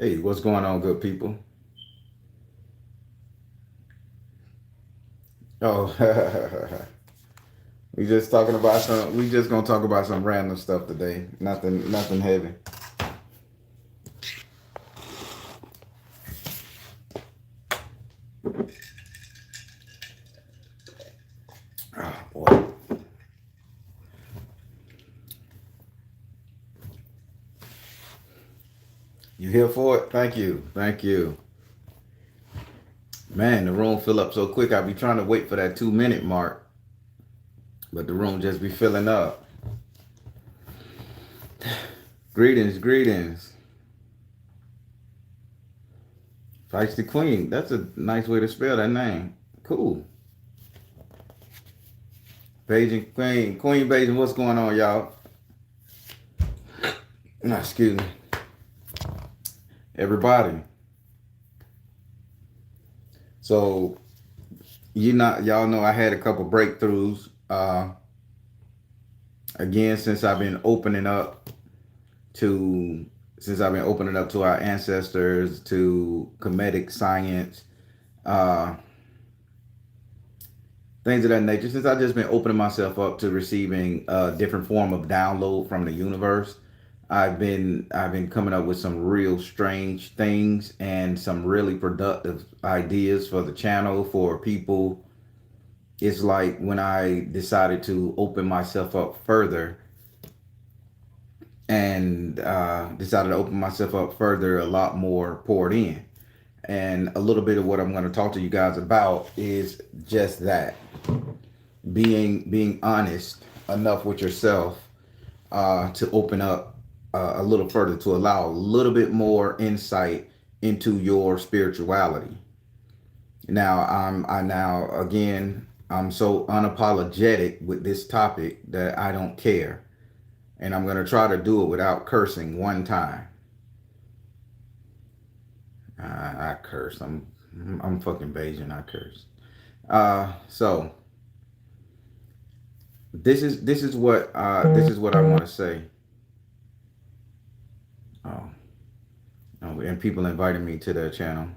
Hey, what's going on, good people? Oh, we just gonna talk about some random stuff today. Nothing heavy. Oh, boy. You here for it? Thank you. Thank you. Man, the room fill up so quick. I be trying to wait for that 2 minute mark, but the room just be filling up. Greetings, greetings. Feisty Queen. That's a nice way to spell that name. Cool. Beijing Queen. Queen Beijing, what's going on, y'all? Excuse me. Everybody. So y'all know I had a couple breakthroughs. Again, to since I've been opening up to our ancestors, to comedic science, uh, things of that nature. Since I've just been opening myself up to receiving a different form of download from the universe, I've been coming up with some real strange things and some really productive ideas for the channel for people. It's like when I decided to open myself up further and decided to open myself up further, a lot more poured in. And a little bit of what I'm going to talk to you guys about is just that, being honest enough with yourself to open up a little further, to allow a little bit more insight into your spirituality. Now, I now again, I'm so unapologetic with this topic that I don't care, and I'm gonna try to do it without cursing one time. I curse. I'm fucking Bayesian. I curse. So this is what I want to say. Oh, oh, and people invited me to their channel.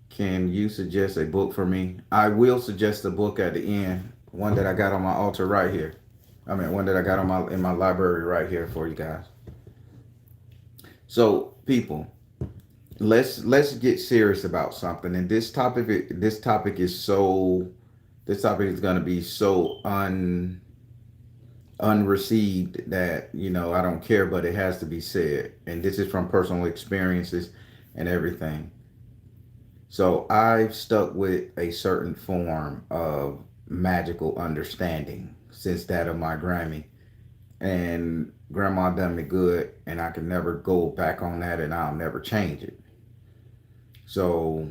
Can you suggest a book for me? I will suggest a book at the end. One that I got on my altar right here. I mean, one that I got on my in my library right here for you guys. So, people, let's get serious about something. And this topic is going to be so unreceived that I don't care, but it has to be said. And this is from personal experiences and everything. So I've stuck with a certain form of magical understanding since that of my Grammy. And grandma done me good, and I can never go back on that, and I'll never change it. So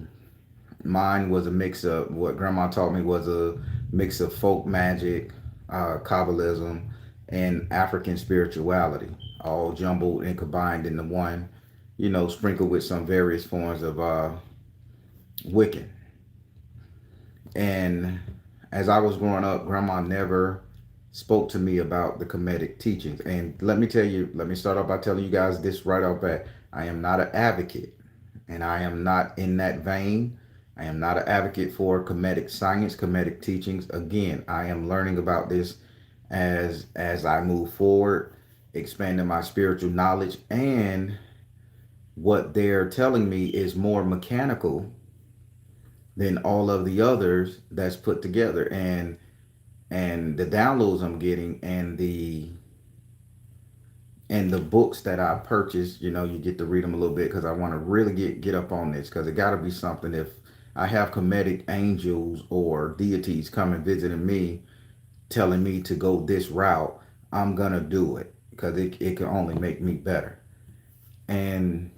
mine was a mix of what grandma taught me was a mix of folk magic, Kabbalism, and African spirituality, all jumbled and combined into one, sprinkled with some various forms of Wiccan. And as I was growing up, grandma never spoke to me about the comedic teachings. And let me start off by telling you guys this right off bat. I am not an advocate, and I am not in that vein. I am not an advocate for comedic science, comedic teachings. Again, I am learning about this as I move forward, expanding my spiritual knowledge, and what they're telling me is more mechanical than all of the others that's put together. And the downloads I'm getting, and the books that I purchased, you get to read them a little bit because I want to really get up on this, because it got to be something. If I have comedic angels or deities coming visiting me telling me to go this route, I'm gonna do it because it can only make me better. And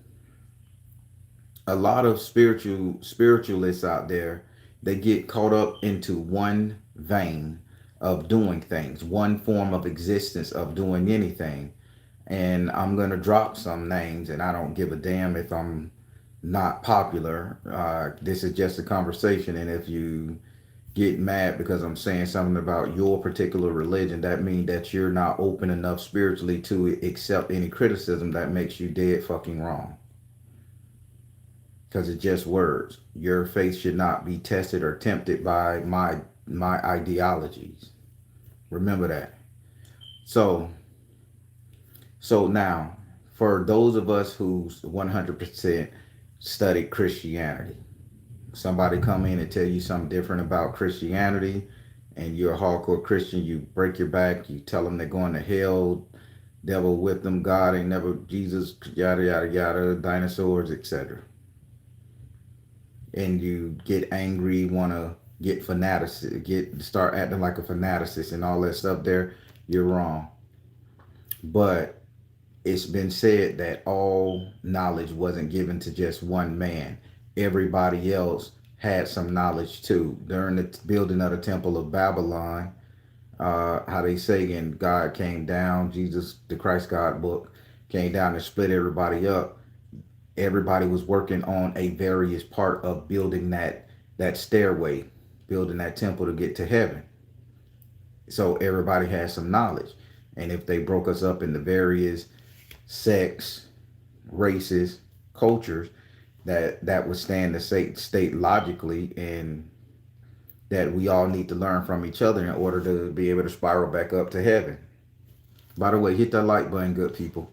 a lot of spiritualists out there, they get caught up into one vein of doing things, one form of existence of doing anything. And I'm gonna drop some names, and I don't give a damn if I'm not popular. This is just a conversation, and get mad because I'm saying something about your particular religion, that means that you're not open enough spiritually to accept any criticism that makes you dead fucking wrong. Because it's just words. Your faith should not be tested or tempted by my ideologies. Remember that. So now, for those of us who's 100% studied Christianity, somebody come in and tell you something different about Christianity, and you're a hardcore Christian, you break your back, you tell them they're going to hell, devil with them, God ain't never, Jesus, yada yada yada, dinosaurs, etc. And you get angry, want to get fanatic, start acting like a fanaticist and all that stuff there, you're wrong. But it's been said that all knowledge wasn't given to just one man. Everybody else had some knowledge too. During the building of the Temple of Babylon, how they say, and God came down, Jesus, the Christ God book, came down and split everybody up. Everybody was working on a various part of building that stairway, building that temple to get to heaven. So everybody has some knowledge. And if they broke us up into various sects, races, cultures, that would stand the state logically, and that we all need to learn from each other in order to be able to spiral back up to heaven. By the way, hit that like button, good people.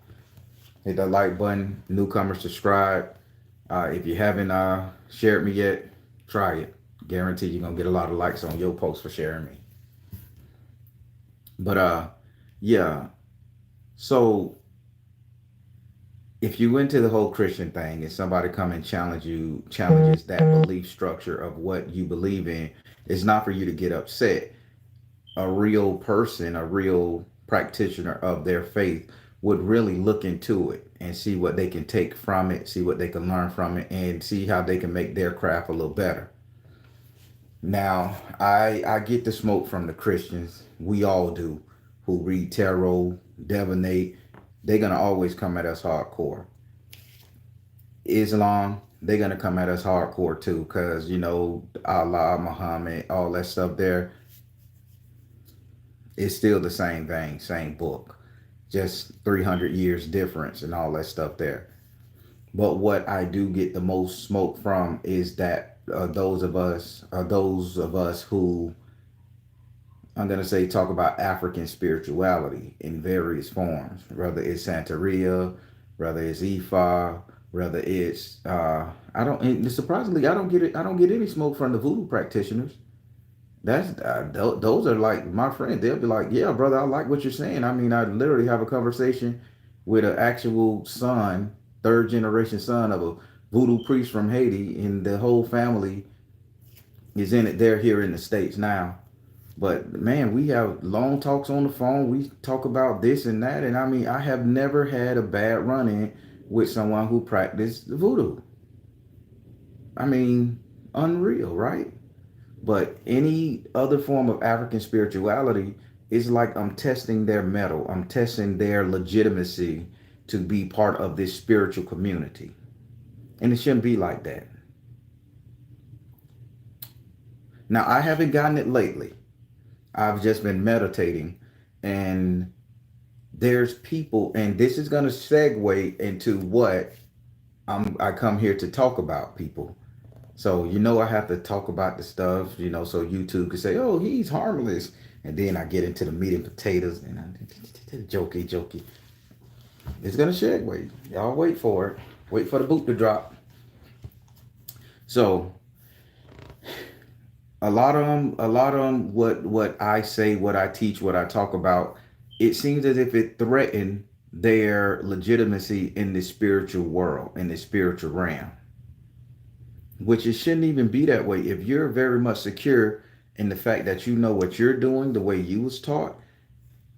Hit that like button. Newcomers, subscribe. If you haven't shared me yet, try it. Guarantee you're gonna get a lot of likes on your post for sharing me. But yeah. So if you went to the whole Christian thing and somebody come and challenges that belief structure of what you believe in, it's not for you to get upset. A real person, a real practitioner of their faith would really look into it and see what they can take from it, see what they can learn from it, and see how they can make their craft a little better. Now, I get the smoke from the Christians. We all do, who read tarot, divinate. They're gonna always come at us hardcore. Islam, they're gonna come at us hardcore too, because Allah, Muhammad, all that stuff there, it's still the same thing, same book, just 300 years difference and all that stuff there. But what I do get the most smoke from is that those of us who, I'm going to say, talk about African spirituality in various forms, whether it's Santeria, whether it's Ifa, whether it's surprisingly, I don't get any smoke from the voodoo practitioners. Those are like my friends. They'll be like, yeah, brother, I like what you're saying. I mean, I literally have a conversation with an actual son, third generation son of a voodoo priest from Haiti, and the whole family is in it. They're here in the States now. But man, we have long talks on the phone. We talk about this and that. And I mean, I have never had a bad run-in with someone who practiced voodoo. I mean, unreal, right? But any other form of African spirituality is like I'm testing their mettle. I'm testing their legitimacy to be part of this spiritual community. And it shouldn't be like that. Now, I haven't gotten it lately. I've just been meditating, and there's people, and this is going to segue into what I come here to talk about, people. So, I have to talk about the stuff, so YouTube could say, oh, he's harmless. And then I get into the meat and potatoes, and jokey. It's going to segue. Y'all wait for it. Wait for the boot to drop. So, a lot of them, what I say, what I teach, what I talk about, it seems as if it threatened their legitimacy in the spiritual world, in the spiritual realm, which it shouldn't even be that way. If you're very much secure in the fact that you know what you're doing, the way you was taught,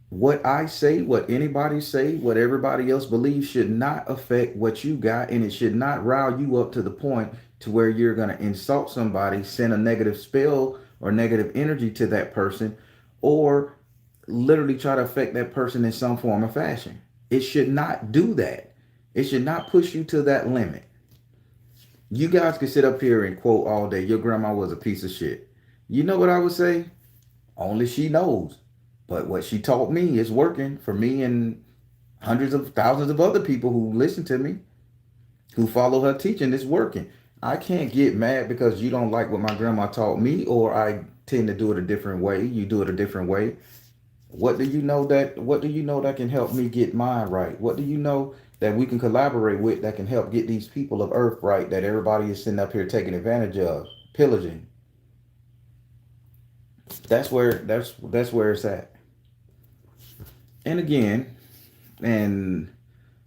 what I say, what anybody say, what everybody else believes should not affect what you got, and it should not rile you up to the point to where you're going to insult somebody, send a negative spell or negative energy to that person, or literally try to affect that person in some form or fashion. It should not do that. It should not push you to that limit. You guys can sit up here and quote all day, your grandma was a piece of shit. You know what I would say? Only she knows. But what she taught me is working for me and hundreds of thousands of other people who listen to me, who follow her teaching. It's working. I can't get mad because you don't like what my grandma taught me, or I tend to do it a different way. You do it a different way. What do you know that can help me get mine right? What do you know that we can collaborate with that can help get these people of earth right that everybody is sitting up here taking advantage of, pillaging? That's where it's at. And and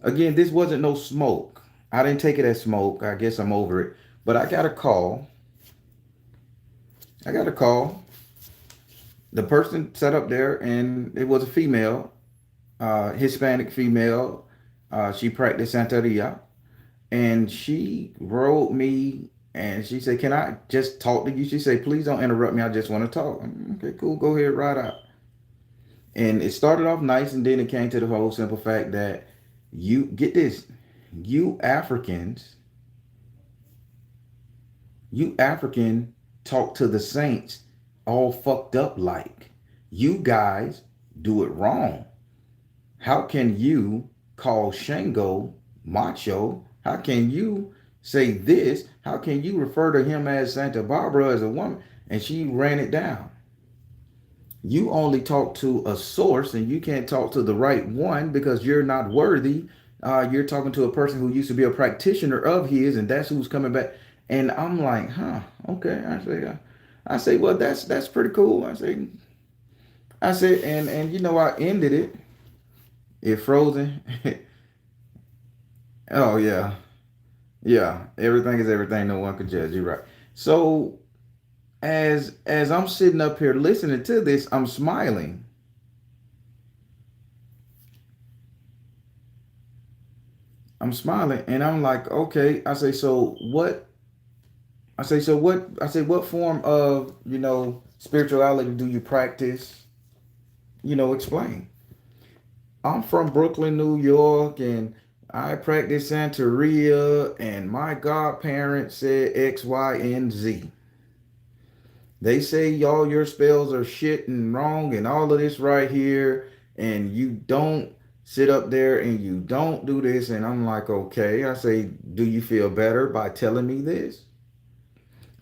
again, this wasn't no smoke. I didn't take it as smoke. I guess I'm over it. But I got a call. I got a call. The person sat up there and it was a female, Hispanic female. She practiced Santeria. And she wrote me and she said, "Can I just talk to you?" She said, "Please don't interrupt me. I just want to talk." Okay, cool. Go ahead, right out. And it started off nice, and then it came to the whole simple fact that you get this, you Africans, you African talk to the saints all fucked up like you guys do it wrong. How can you call Shango macho? How can you say this? How can you refer to him as Santa Barbara as a woman? And she ran it down. You only talk to a source and you can't talk to the right one because you're not worthy. You're talking to a person who used to be a practitioner of his, and that's who's coming back. And I'm like, huh, okay. I say, well, that's pretty cool. I said, and you know, I ended it. It frozen. Oh yeah, yeah. Everything is everything. No one can judge. You're right. So as I'm sitting up here listening to this, I'm smiling. I'm smiling, and I'm like, okay. I say, so what? I say, so what? I say, what form of spirituality do you practice? Explain. I'm from Brooklyn, New York, and I practice Santeria, and my godparents said X, Y, and Z. They say all your spells are shit and wrong and all of this right here, and you don't sit up there and you don't do this. And I'm like, okay. I say, do you feel better by telling me this?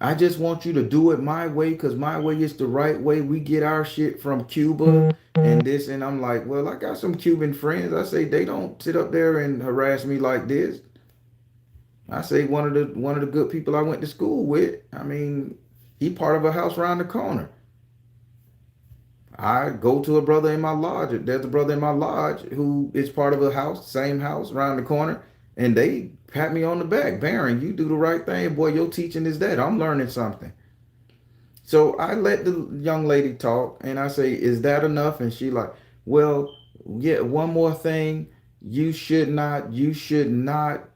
I just want you to do it my way because my way is the right way. We get our shit from Cuba and this. And I'm like, well, I got some Cuban friends. I say they don't sit up there and harass me like this. I say one of the good people I went to school with. I mean, he part of a house around the corner. I go to a brother in my lodge. There's a brother in my lodge who is part of a house, same house around the corner, and they pat me on the back. Baron, you do the right thing. Boy, your teaching is that. I'm learning something. So I let the young lady talk and I say, is that enough? And she like, well, yeah, one more thing. You should not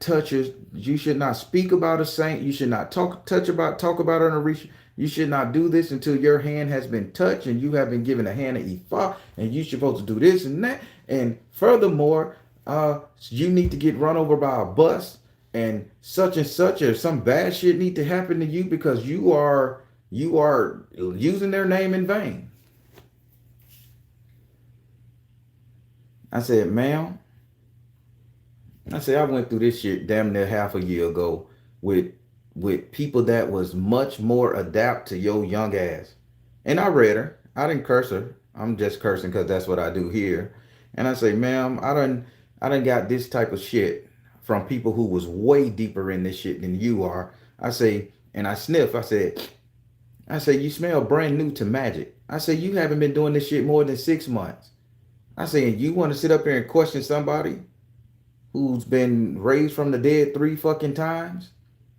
touch us. You should not speak about a saint. You should not talk about an Orisha. You should not do this until your hand has been touched and you have been given a hand of Ifa, and you're supposed to do this and that. And furthermore, you need to get run over by a bus and such, or some bad shit need to happen to you because you are using their name in vain. I said, ma'am, I said I went through this shit damn near half a year ago with with people that was much more adapt to your young ass. And I read her. I didn't curse her. I'm just cursing because that's what I do here. And I say, ma'am, I done got this type of shit from people who was way deeper in this shit than you are. I say, and I sniff. I say, you smell brand new to magic. I say, you haven't been doing this shit more than 6 months. I say, and you want to sit up here and question somebody who's been raised from the dead 3 fucking times,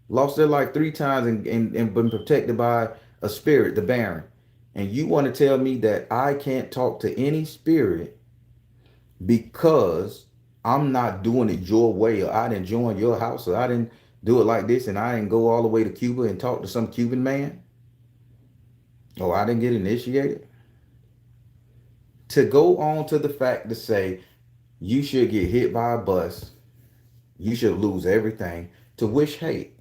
lost their life 3 times, and been protected by a spirit, the Baron. And you want to tell me that I can't talk to any spirit because I'm not doing it your way, or I didn't join your house, or I didn't do it like this, and I didn't go all the way to Cuba and talk to some Cuban man, or I didn't get initiated? To go on to the fact to say you should get hit by a bus, you should lose everything, to wish hate.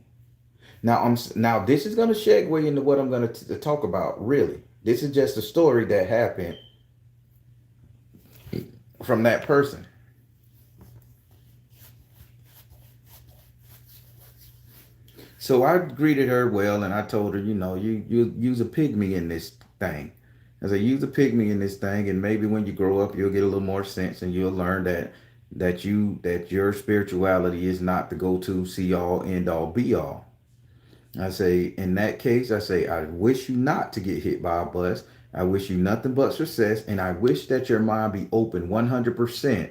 Now this is going to segue into what I'm going to talk about. Really, this is just a story that happened from that person. So I greeted her well, and I told her, you use a pygmy in this thing. I said, use a pygmy in this thing, and maybe when you grow up, you'll get a little more sense, and you'll learn that your spirituality is not the go-to, see all, end all, be all. I say, in that case, I say, I wish you not to get hit by a bus. I wish you nothing but success, and I wish that your mind be open 100%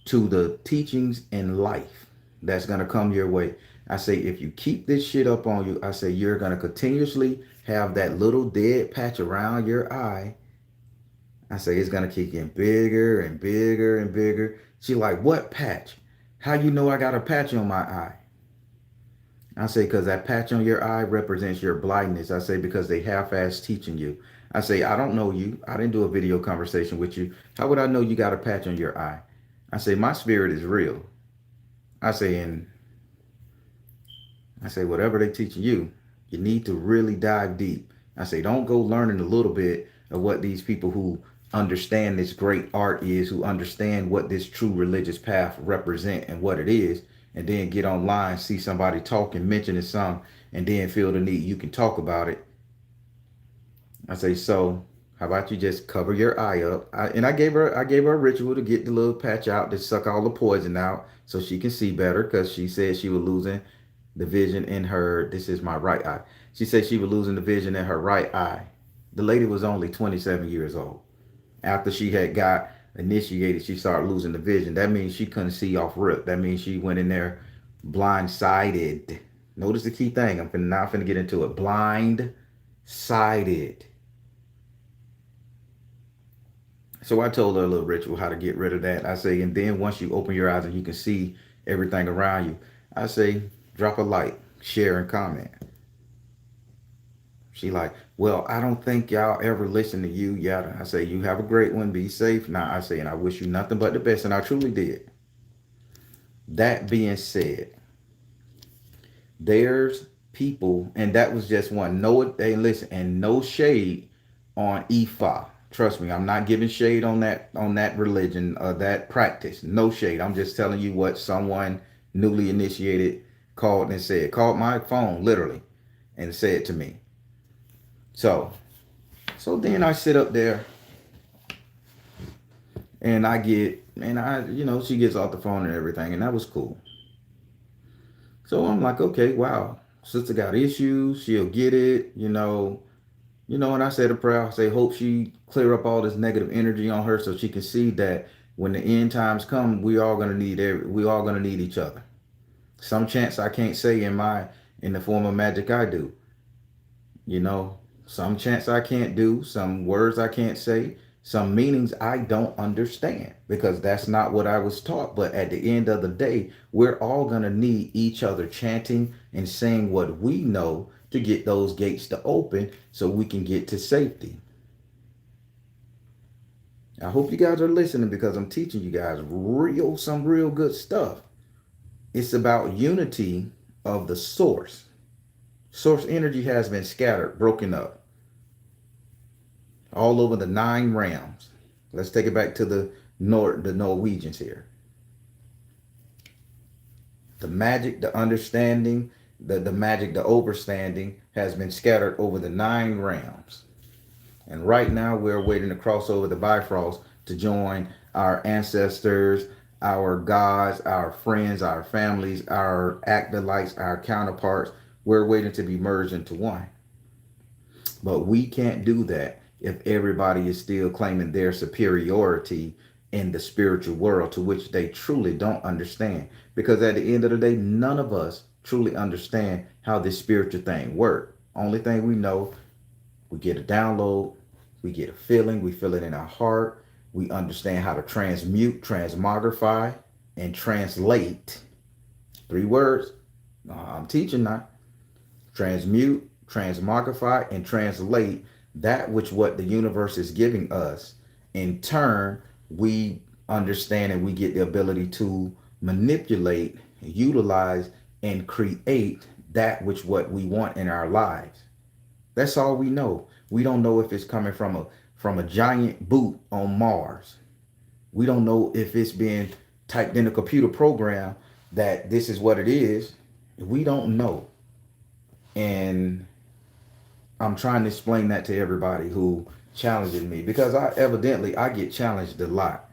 to the teachings in life that's going to come your way. I say, if you keep this shit up on you, I say, you're going to continuously have that little dead patch around your eye. I say, it's going to keep getting bigger and bigger and bigger. She like, what patch? How you know I got a patch on my eye? I say, because that patch on your eye represents your blindness. I say, because they half-ass teaching you. I say, I don't know you. I didn't do a video conversation with you. How would I know you got a patch on your eye? I say, my spirit is real. I say, and I say, whatever they teaching you, you need to really dive deep. I say, don't go learning a little bit of what these people who understand this great art is, who understand what this true religious path represent and what it is, and then get online, see somebody talking, mentioning some, and then feel the need you can talk about it. I say, so how about you just cover your eye up? And I gave her a ritual to get the little patch out, to suck all the poison out so she can see better, because she said she was losing the vision in her, this is my right eye. She said she was losing the vision in her right eye. The lady was only 27 years old. After she had got initiated, she started losing the vision. That means she couldn't see off rip. That means she went in there blindsided. Notice the key thing. I'm finna get into it. Blindsided. So I told her a little ritual how to get rid of that. I say, and then once you open your eyes and you can see everything around you, I say, drop a like, share, and comment. She like, well, I don't think y'all ever listen to you, yada. I say, you have a great one, be safe. Now I say, and I wish you nothing but the best, and I truly did. That being said, there's people, and that was just one. No, they listen, and no shade on Ifa. Trust me, I'm not giving shade on that religion or that practice. No shade. I'm just telling you what someone newly initiated called and said. Called my phone literally and said to me. So then I sit up there and she gets off the phone and everything, and that was cool. So I'm like, okay, wow, sister got issues. She'll get it, and I said a prayer. I say, hope she clear up all this negative energy on her so she can see that when the end times come, we all gonna need each other. Some chants I can't say in the form of magic I do. Some chants I can't do, some words I can't say, some meanings I don't understand because that's not what I was taught. But at the end of the day, we're all going to need each other chanting and saying what we know to get those gates to open so we can get to safety. I hope you guys are listening because I'm teaching you guys some real good stuff. It's about unity of the source. Source energy has been scattered, broken up all over the 9 realms. Let's take it back to the Norwegians here. The magic, the understanding, the magic, the overstanding has been scattered over the 9 realms. And right now we're waiting to cross over the Bifrost to join our ancestors, our gods, our friends, our families, our acolytes, our counterparts. We're waiting to be merged into one. But we can't do that if everybody is still claiming their superiority in the spiritual world, to which they truly don't understand. Because at the end of the day, none of us truly understand how this spiritual thing works. Only thing we know, we get a download, we get a feeling, we feel it in our heart, we understand how to transmute, transmogrify, and translate. 3 words. I'm teaching now. Transmute, transmogrify, and translate that which what the universe is giving us. In turn, we understand and we get the ability to manipulate, utilize, and create that which what we want in our lives. That's all we know. We don't know if it's coming from a giant boot on Mars. We don't know if it's being typed in a computer program that this is what it is. We don't know. And I'm trying to explain that to everybody who challenges me, because I get challenged a lot.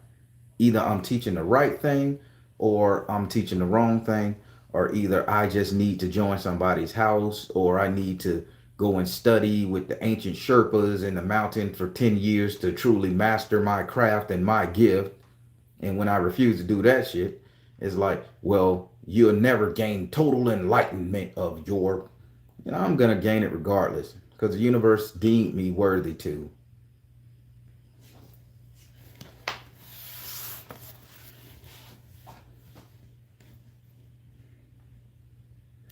Either I'm teaching the right thing or I'm teaching the wrong thing, or either I just need to join somebody's house, or I need to go and study with the ancient Sherpas in the mountain for 10 years to truly master my craft and my gift. And when I refuse to do that shit, it's like, well, you'll never gain total enlightenment of your, I'm going to gain it regardless, because the universe deemed me worthy to.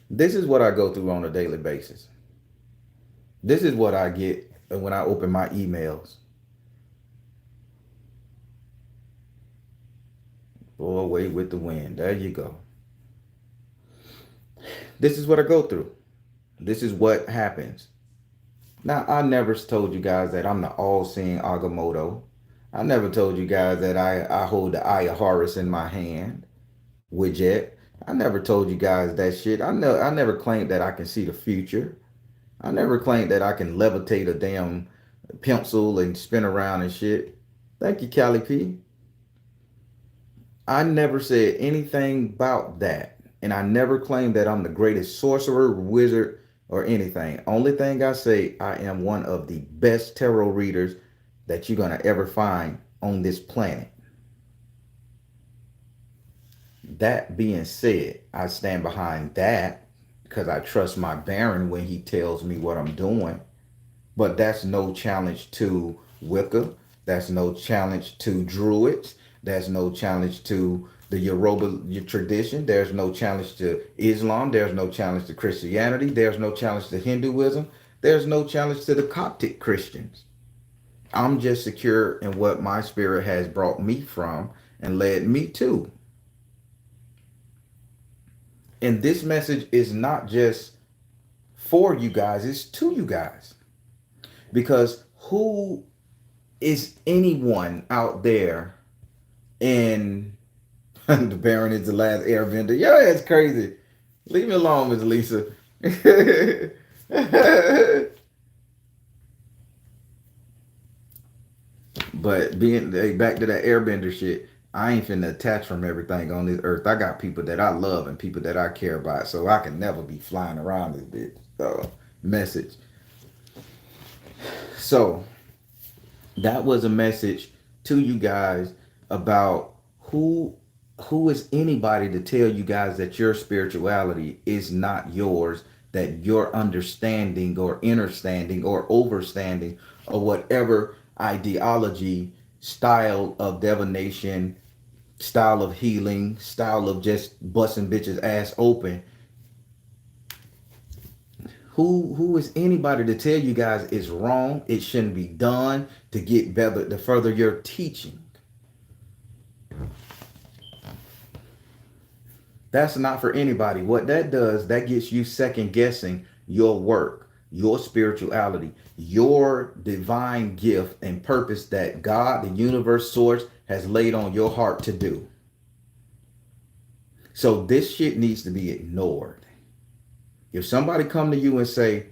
This is what I go through on a daily basis. This is what I get when I open my emails. Blow away with the wind. There you go. This is what I go through. This is what happens. Now, I never told you guys that I'm the all-seeing Agamotto. I never told you guys that I hold the Eye of Horus in my hand. Widget. I never told you guys that shit. I never claimed that I can see the future. I never claimed that I can levitate a damn pencil and spin around and shit. Thank you, Callie P. I never said anything about that. And I never claimed that I'm the greatest sorcerer, wizard, or anything. Only thing I say, I am one of the best tarot readers that you're going to ever find on this planet. That being said, I stand behind that because I trust my Baron when he tells me what I'm doing. But that's no challenge to Wicca. That's no challenge to Druids. There's no challenge to the Yoruba tradition. There's no challenge to Islam. There's no challenge to Christianity. There's no challenge to Hinduism. There's no challenge to the Coptic Christians. I'm just secure in what my spirit has brought me from and led me to. And this message is not just for you guys, it's to you guys. Because who is anyone out there in the Baron is the last airbender? Yeah, it's crazy. Leave me alone, Miss Lisa. But being back to that airbender shit, I ain't finna attach from everything on this earth. I got people that I love and people that I care about, so I can never be flying around this bitch. So, message. So, that was a message to you guys about who is anybody to tell you guys that your spirituality is not yours, that your understanding or understanding or overstanding or whatever ideology, style of divination, style of healing, style of just busting bitches ass open. Who is anybody to tell you guys it's wrong, it shouldn't be done, to get better, to further your teaching? That's not for anybody. What that does, that gets you second guessing your work, your spirituality, your divine gift and purpose that God, the universe, source has laid on your heart to do. So this shit needs to be ignored. If somebody come to you and say,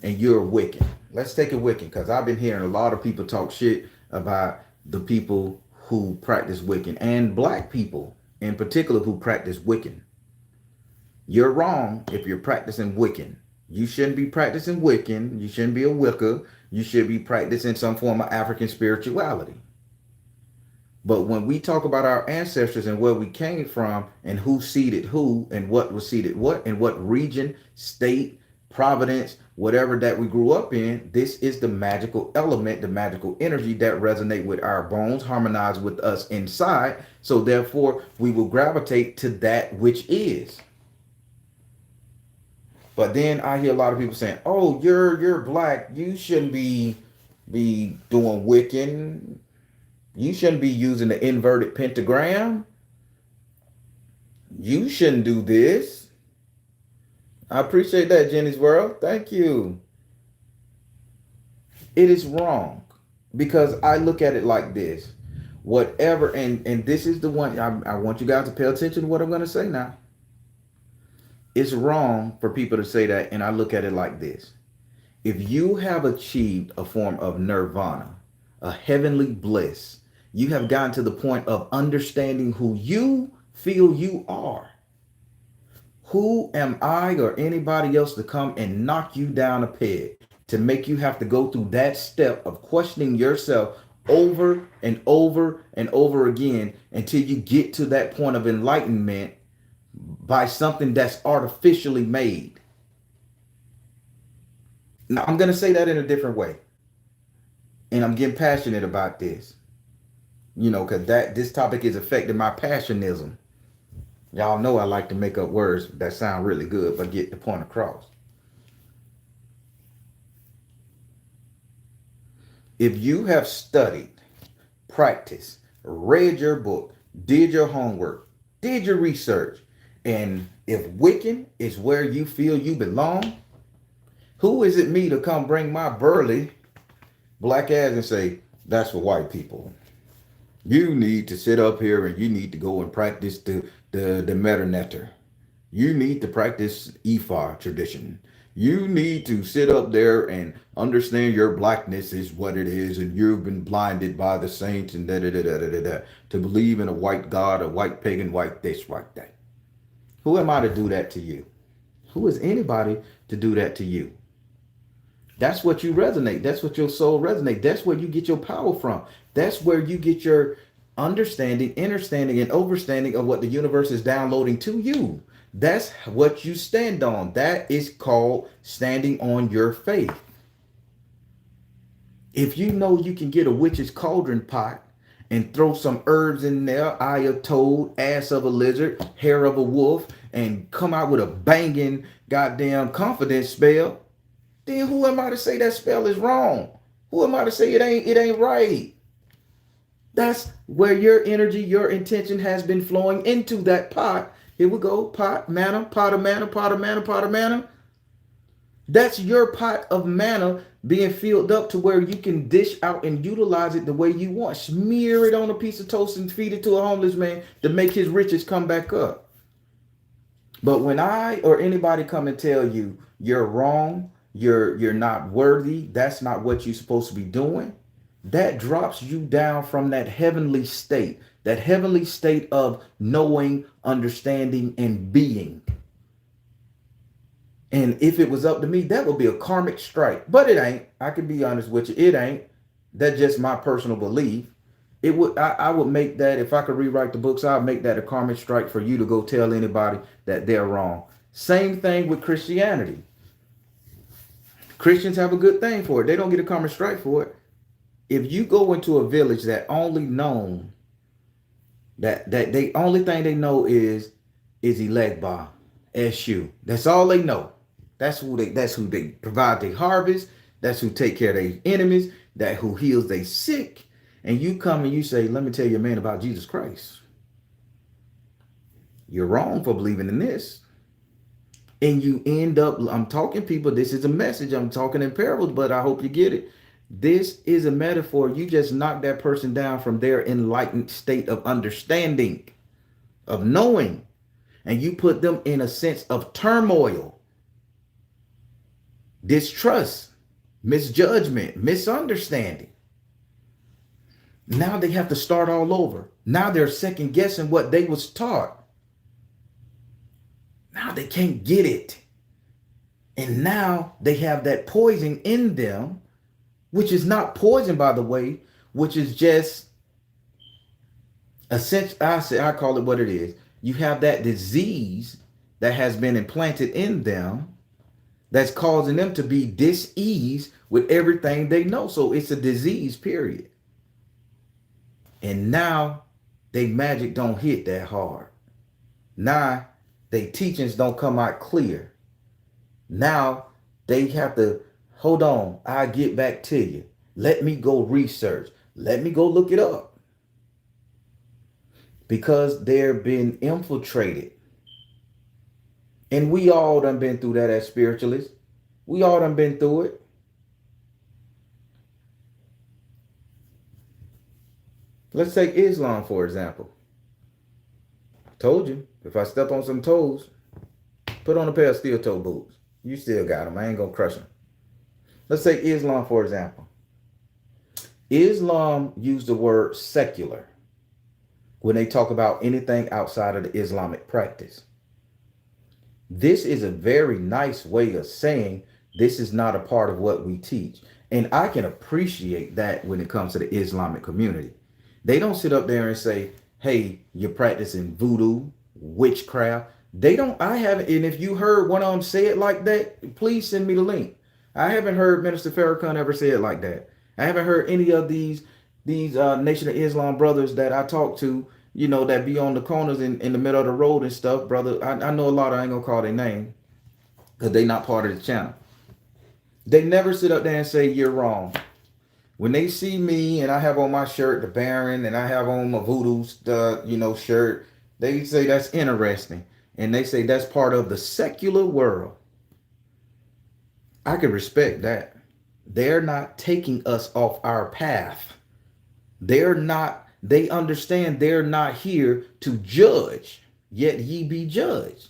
and you're a Wiccan, let's take a Wiccan, because I've been hearing a lot of people talk shit about the people who practice Wiccan, and black people in particular who practice Wiccan. You're wrong if you're practicing Wiccan. You shouldn't be practicing Wiccan. You shouldn't be a Wicca. You should be practicing some form of African spirituality. But when we talk about our ancestors and where we came from and who seeded who and what was seeded what and what region, state, providence, whatever that we grew up in, this is the magical element, the magical energy that resonate with our bones, harmonize with us inside. So therefore, we will gravitate to that which is. But then I hear a lot of people saying, "Oh, you're black. You shouldn't be doing Wiccan. You shouldn't be using the inverted pentagram. You shouldn't do this." I appreciate that, Jenny's World. Thank you. It is wrong because I look at it like this. Whatever, and this is the one I want you guys to pay attention to what I'm going to say now. It's wrong for people to say that, and I look at it like this. If you have achieved a form of nirvana, a heavenly bliss, you have gotten to the point of understanding who you feel you are. Who am I or anybody else to come and knock you down a peg to make you have to go through that step of questioning yourself over and over and over again until you get to that point of enlightenment by something that's artificially made? Now, I'm going to say that in a different way. And I'm getting passionate about this, because this topic is affecting my passionism. Y'all know I like to make up words that sound really good, but get the point across. If you have studied, practiced, read your book, did your homework, did your research, and if Wiccan is where you feel you belong, who is it me to come bring my burly black ass and say, that's for white people? You need to sit up here and you need to go and practice the Metanetter. You need to practice Ifa tradition. You need to sit up there and understand your blackness is what it is, and you've been blinded by the saints and da da da da da da to believe in a white God, a white pagan, white this, white that. Who am I to do that to you? Who is anybody to do that to you? That's what you resonate. That's what your soul resonate. That's where you get your power from. That's where you get your understanding, understanding, and overstanding of what the universe is downloading to you. That's what you stand on. That is called standing on your faith. If you know you can get a witch's cauldron pot and throw some herbs in there, eye of toad, ass of a lizard, hair of a wolf, and come out with a banging goddamn confidence spell, then who am I to say that spell is wrong? Who am I to say it ain't right? That's where your energy, your intention has been flowing into that pot. Here we go. Pot, mana, pot of mana, pot of mana, pot of mana. That's your pot of mana being filled up to where you can dish out and utilize it the way you want. Smear it on a piece of toast and feed it to a homeless man to make his riches come back up. But when I or anybody come and tell you you're wrong, you're not worthy, that's not what you're supposed to be doing, that drops you down from that heavenly state of knowing, understanding, and being. And if it was up to me, that would be a karmic strike. But it ain't. I can be honest with you. It ain't. That's just my personal belief. It would. I would make that, if I could rewrite the books, I'd make that a karmic strike for you to go tell anybody that they're wrong. Same thing with Christianity. Christians have a good thing for it. They don't get a karmic strike for it. If you go into a village that only known that they only thing they know is Elegba, SU. That's all they know. That's who they provide their harvest. That's who take care of their enemies. That who heals their sick. And you come and you say, let me tell you, man, about Jesus Christ. You're wrong for believing in this. And you end up, I'm talking people, this is a message. I'm talking in parables, but I hope you get it. This is a metaphor. You just knock that person down from their enlightened state of understanding, of knowing, and you put them in a sense of turmoil, distrust, misjudgment, misunderstanding. Now they have to start all over. Now they're second guessing what they was taught. Now they can't get it. And now they have that poison in them, which is not poison, by the way, which is just a sense. I call it what it is. You have that disease that has been implanted in them that's causing them to be dis-ease with everything they know. So it's a disease, period. And now they magic don't hit that hard. Now they teachings don't come out clear. Now they have to, hold on, I'll get back to you. Let me go research. Let me go look it up. Because they're being infiltrated. And we all done been through that as spiritualists. We all done been through it. Let's take Islam, for example. Told you, if I step on some toes, put on a pair of steel toe boots. You still got them. I ain't gonna crush them. Let's take Islam, for example. Islam used the word secular when they talk about anything outside of the Islamic practice. This is a very nice way of saying this is not a part of what we teach. And I can appreciate that when it comes to the Islamic community. They don't sit up there and say, hey, you're practicing voodoo, witchcraft. They don't, I haven't, and if you heard one of them say it like that, please send me the link. I haven't heard Minister Farrakhan ever say it like that. I haven't heard any of these Nation of Islam brothers that I talk to, you know, that be on the corners in the middle of the road and stuff, brother. I know a lot of, I ain't gonna call their name because they not part of the channel. They never sit up there and say you're wrong. When they see me and I have on my shirt, the Baron, and I have on my voodoo, shirt, they say that's interesting. And they say that's part of the secular world. I can respect that. They're not taking us off our path. They understand they're not here to judge, yet ye be judged.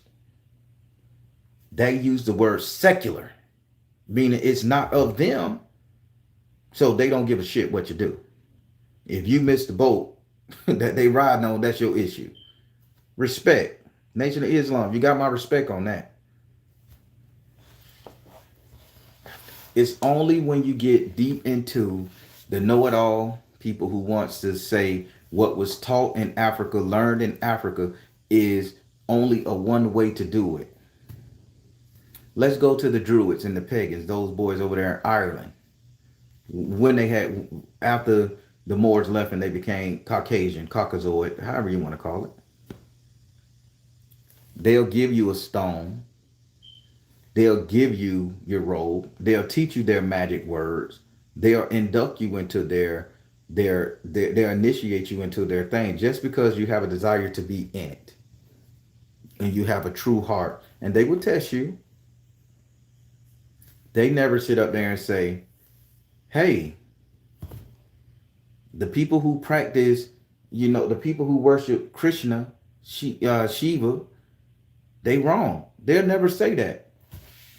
They use the word secular, meaning it's not of them, so they don't give a shit what you do. If you miss the boat that they riding on, that's your issue. Respect. Nation of Islam, you got my respect on that. It's only when you get deep into the know-it-all people who wants to say what was taught in Africa, learned in Africa, is only a one way to do it. Let's go to the Druids and the pagans, those boys over there in Ireland. When they had, after the Moors left and they became Caucasian, Caucasoid, however you want to call it, they'll give you a stone. They'll give you your robe. They'll teach you their magic words. They'll induct you into they'll initiate you into their thing just because you have a desire to be in it. And you have a true heart. And they will test you. They never sit up there and say, hey, the people who practice, the people who worship Krishna, Shiva, they wrong. They'll never say that.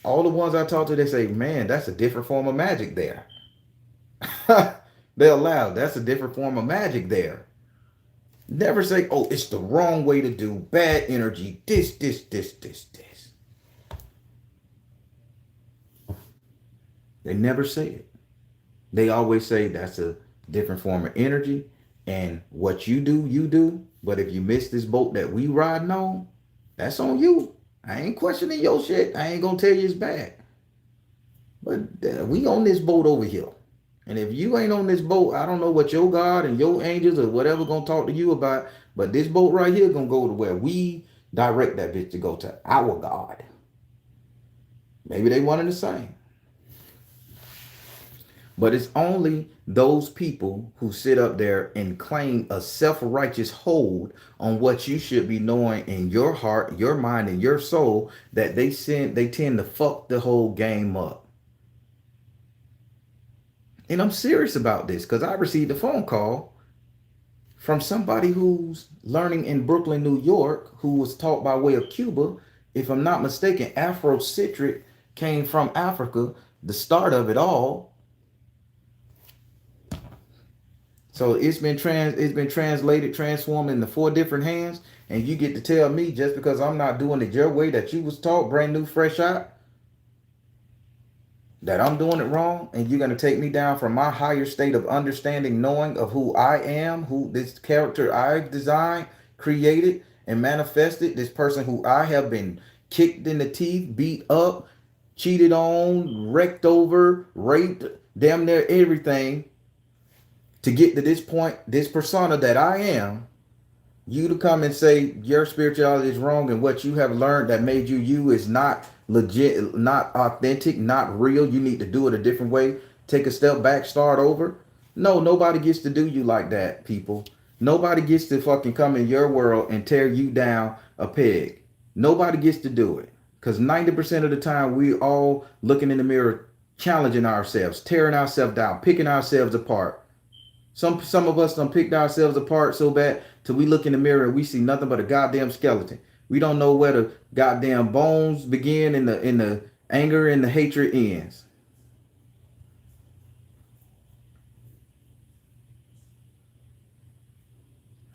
All the ones I talk to, they say, man, that's a different form of magic there. They'll laugh. That's a different form of magic there. Never say, oh, it's the wrong way to do. Bad energy. This. They never say it. They always say that's a different form of energy. And what you do, you do. But if you miss this boat that we riding on, that's on you. I ain't questioning your shit. I ain't gonna tell you it's bad. But we on this boat over here. And if you ain't on this boat, I don't know what your God and your angels or whatever gonna talk to you about. But this boat right here gonna go to where we direct that bitch to go to our God. Maybe they one and the same. But it's only those people who sit up there and claim a self-righteous hold on what you should be knowing in your heart, your mind, and your soul that they tend to fuck the whole game up. And I'm serious about this because I received a phone call from somebody who's learning in Brooklyn, New York, who was taught by way of Cuba. If I'm not mistaken, Afrocentric came from Africa, the start of it all. So it's been translated, transformed into 4 different hands, and you get to tell me just because I'm not doing it your way that you was taught, brand new, fresh out, that I'm doing it wrong, and you're gonna take me down from my higher state of understanding, knowing of who I am, who this character I've designed, created, and manifested, this person who I have been kicked in the teeth, beat up, cheated on, wrecked over, raped, damn near everything. To get to this point, this persona that I am, you to come and say your spirituality is wrong and what you have learned that made you is not legit, not authentic, not real. You need to do it a different way. Take a step back, start over. No, nobody gets to do you like that, people. Nobody gets to fucking come in your world and tear you down a peg. Nobody gets to do it. Because 90% of the time we all looking in the mirror, challenging ourselves, tearing ourselves down, picking ourselves apart. Some of us done picked ourselves apart so bad till we look in the mirror and we see nothing but a goddamn skeleton. We don't know where the goddamn bones begin and the anger and the hatred ends.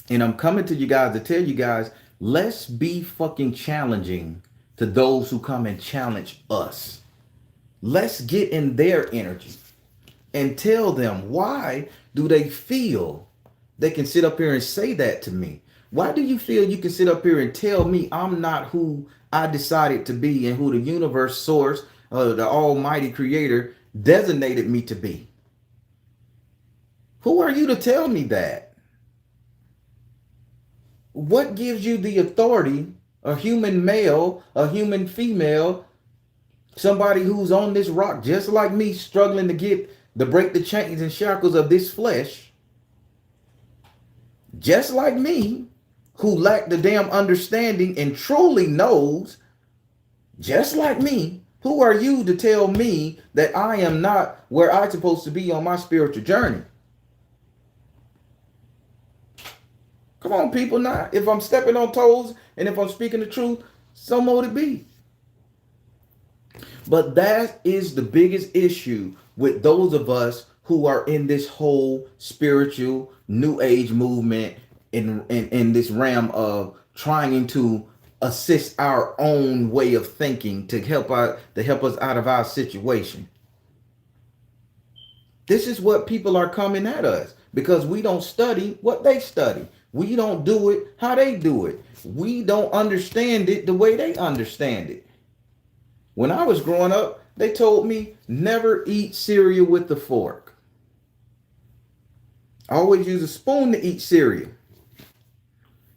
And I'm coming to you guys to tell you guys, let's be fucking challenging to those who come and challenge us. Let's get in their energy and tell them, why do they feel they can sit up here and say that to me? Why do you feel you can sit up here and tell me I'm not who I decided to be and who the universe source, the almighty creator designated me to be? Who are you to tell me that? What gives you the authority, a human male, a human female, somebody who's on this rock just like me, struggling to break the chains and shackles of this flesh, just like me, who lack the damn understanding and truly knows, just like me, who are you to tell me that I am not where I'm supposed to be on my spiritual journey? Come on, people, now. If I'm stepping on toes and if I'm speaking the truth, so mote it be. But that is the biggest issue with those of us who are in this whole spiritual new age movement in this realm of trying to assist our own way of thinking to help us out of our situation. This is what people are coming at us because we don't study what they study. We don't do it how they do it. We don't understand it the way they understand it. When I was growing up, they told me never eat cereal with the fork. I always use a spoon to eat cereal.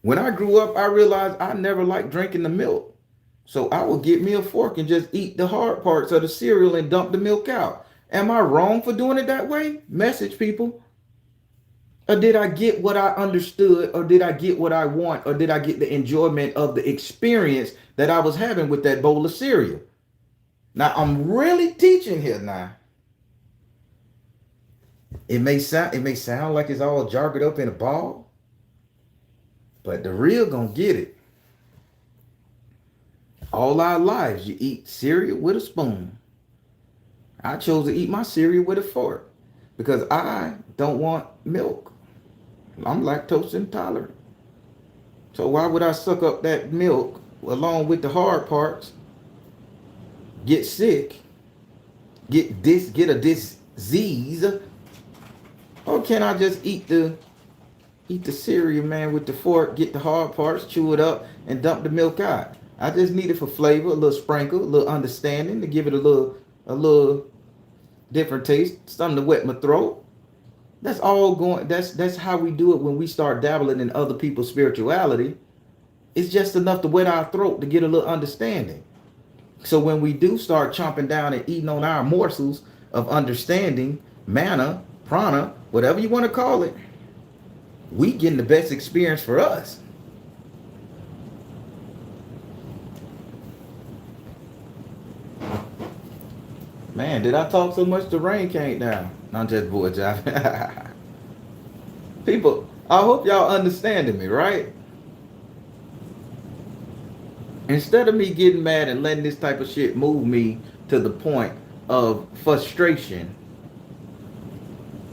When I grew up, I realized I never liked drinking the milk. So I would get me a fork and just eat the hard parts of the cereal and dump the milk out. Am I wrong for doing it that way? Message, people. Or did I get what I understood? Or did I get what I want? Or did I get the enjoyment of the experience that I was having with that bowl of cereal? Now, I'm really teaching here now. It may sound like it's all jarred up in a ball, but the real gonna get it. All our lives, you eat cereal with a spoon. I chose to eat my cereal with a fork because I don't want milk. I'm lactose intolerant. So why would I suck up that milk along with the hard parts, get sick, get a disease? Or can I just eat the cereal, man, with the fork, get the hard parts, chew it up, and dump the milk out? I just need it for flavor, a little sprinkle, a little understanding to give it a little different taste, something to wet my throat. That's all going. That's how we do it when we start dabbling in other people's spirituality. It's just enough to wet our throat to get a little understanding. So when we do start chomping down and eating on our morsels of understanding, manna, prana, whatever you want to call it, we getting the best experience for us. Man, did I talk so much the rain came down? I'm just boy job. People, I hope y'all understanding me, right? Instead of me getting mad and letting this type of shit move me to the point of frustration,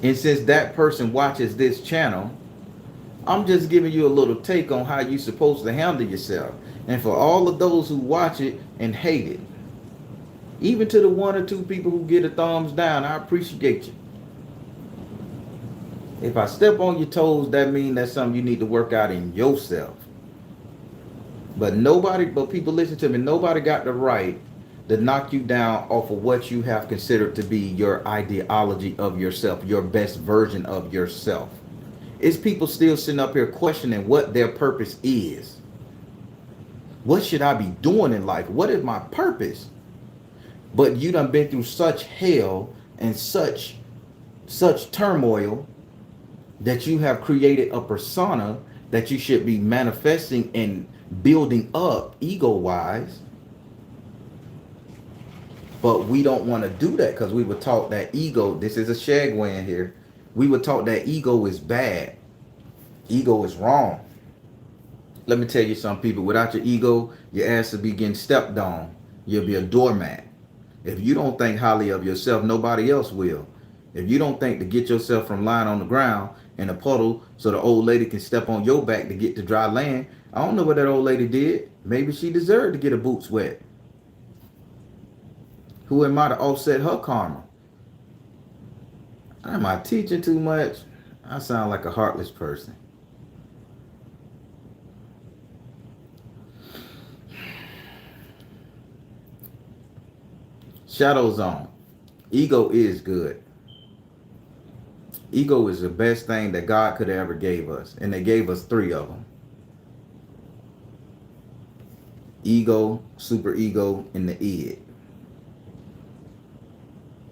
and since that person watches this channel, I'm just giving you a little take on how you're supposed to handle yourself. And for all of those who watch it and hate it, even to the one or two people who get a thumbs down, I appreciate you. If I step on your toes, that means that's something you need to work out in yourself. But people listen to me, nobody got the right to knock you down off of what you have considered to be your ideology of yourself, your best version of yourself. It's people still sitting up here questioning what their purpose is. What should I be doing in life? What is my purpose? But you done been through such hell and such turmoil that you have created a persona that you should be manifesting and building up ego-wise. But we don't want to do that because we were taught that ego, this is a segue in here. We were taught that ego is bad. Ego is wrong. Let me tell you something, people. Without your ego, your ass will be getting stepped on. You'll be a doormat. If you don't think highly of yourself, nobody else will. If you don't think to get yourself from lying on the ground in a puddle so the old lady can step on your back to get to dry land, I don't know what that old lady did. Maybe she deserved to get her boots wet. Who am I to offset her karma? Am I teaching too much? I sound like a heartless person. Shadow Zone. Ego is good. Ego is the best thing that God could have ever gave us. And they gave us 3 of them. Ego, super ego, and the id.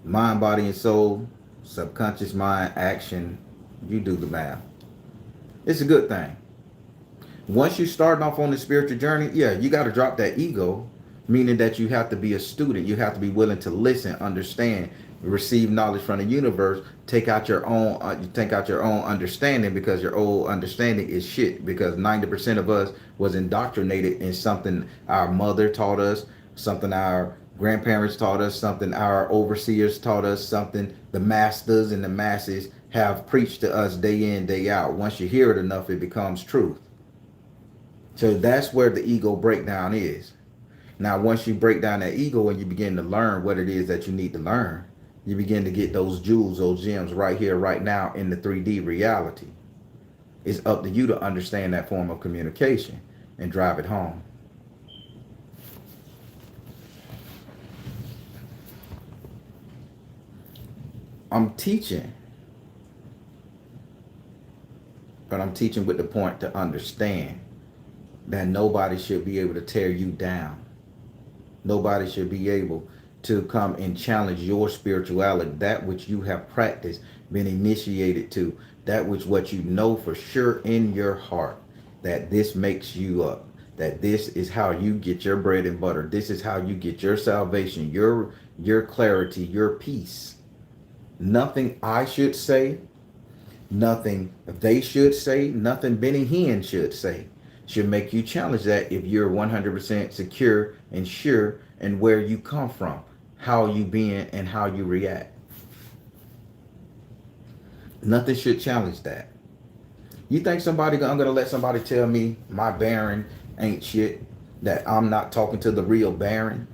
Mind, body, and soul. Subconscious mind, action. You do the math. It's a good thing. Once you're starting off on the spiritual journey, yeah, you got to drop that ego, meaning that you have to be a student. You have to be willing to listen, understand, receive knowledge from the universe. Take out your own understanding, because your old understanding is shit. Because 90% of us was indoctrinated in something our mother taught us, something our grandparents taught us, something our overseers taught us, something the masters and the masses have preached to us day in, day out. Once you hear it enough, it becomes truth. So that's where the ego breakdown is. Now, once you break down that ego and you begin to learn what it is that you need to learn, you begin to get those jewels, those gems right here, right now in the 3D reality. It's up to you to understand that form of communication and drive it home. I'm teaching, but I'm teaching with the point to understand that nobody should be able to tear you down. Nobody should be able to come and challenge your spirituality, that which you have practiced, been initiated to, that which what you know for sure in your heart, that this makes you up, that this is how you get your bread and butter. This is how you get your salvation, your clarity, your peace. Nothing I should say, nothing they should say, nothing Benny Hinn should say should make you challenge that if you're 100% secure and sure in where you come from, how you being and how you react. Nothing should challenge that. You think I'm gonna let somebody tell me my Baron ain't shit, that I'm not talking to the real Baron?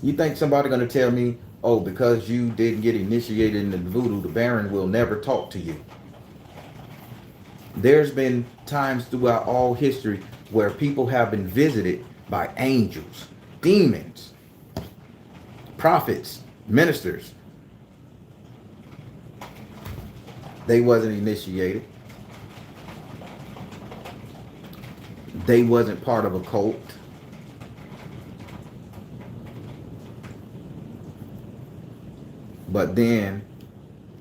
You think somebody gonna tell me, oh, because you didn't get initiated in the voodoo, the Baron will never talk to you? There's been times throughout all history where people have been visited by angels, demons, prophets, ministers. They wasn't initiated. They wasn't part of a cult. But then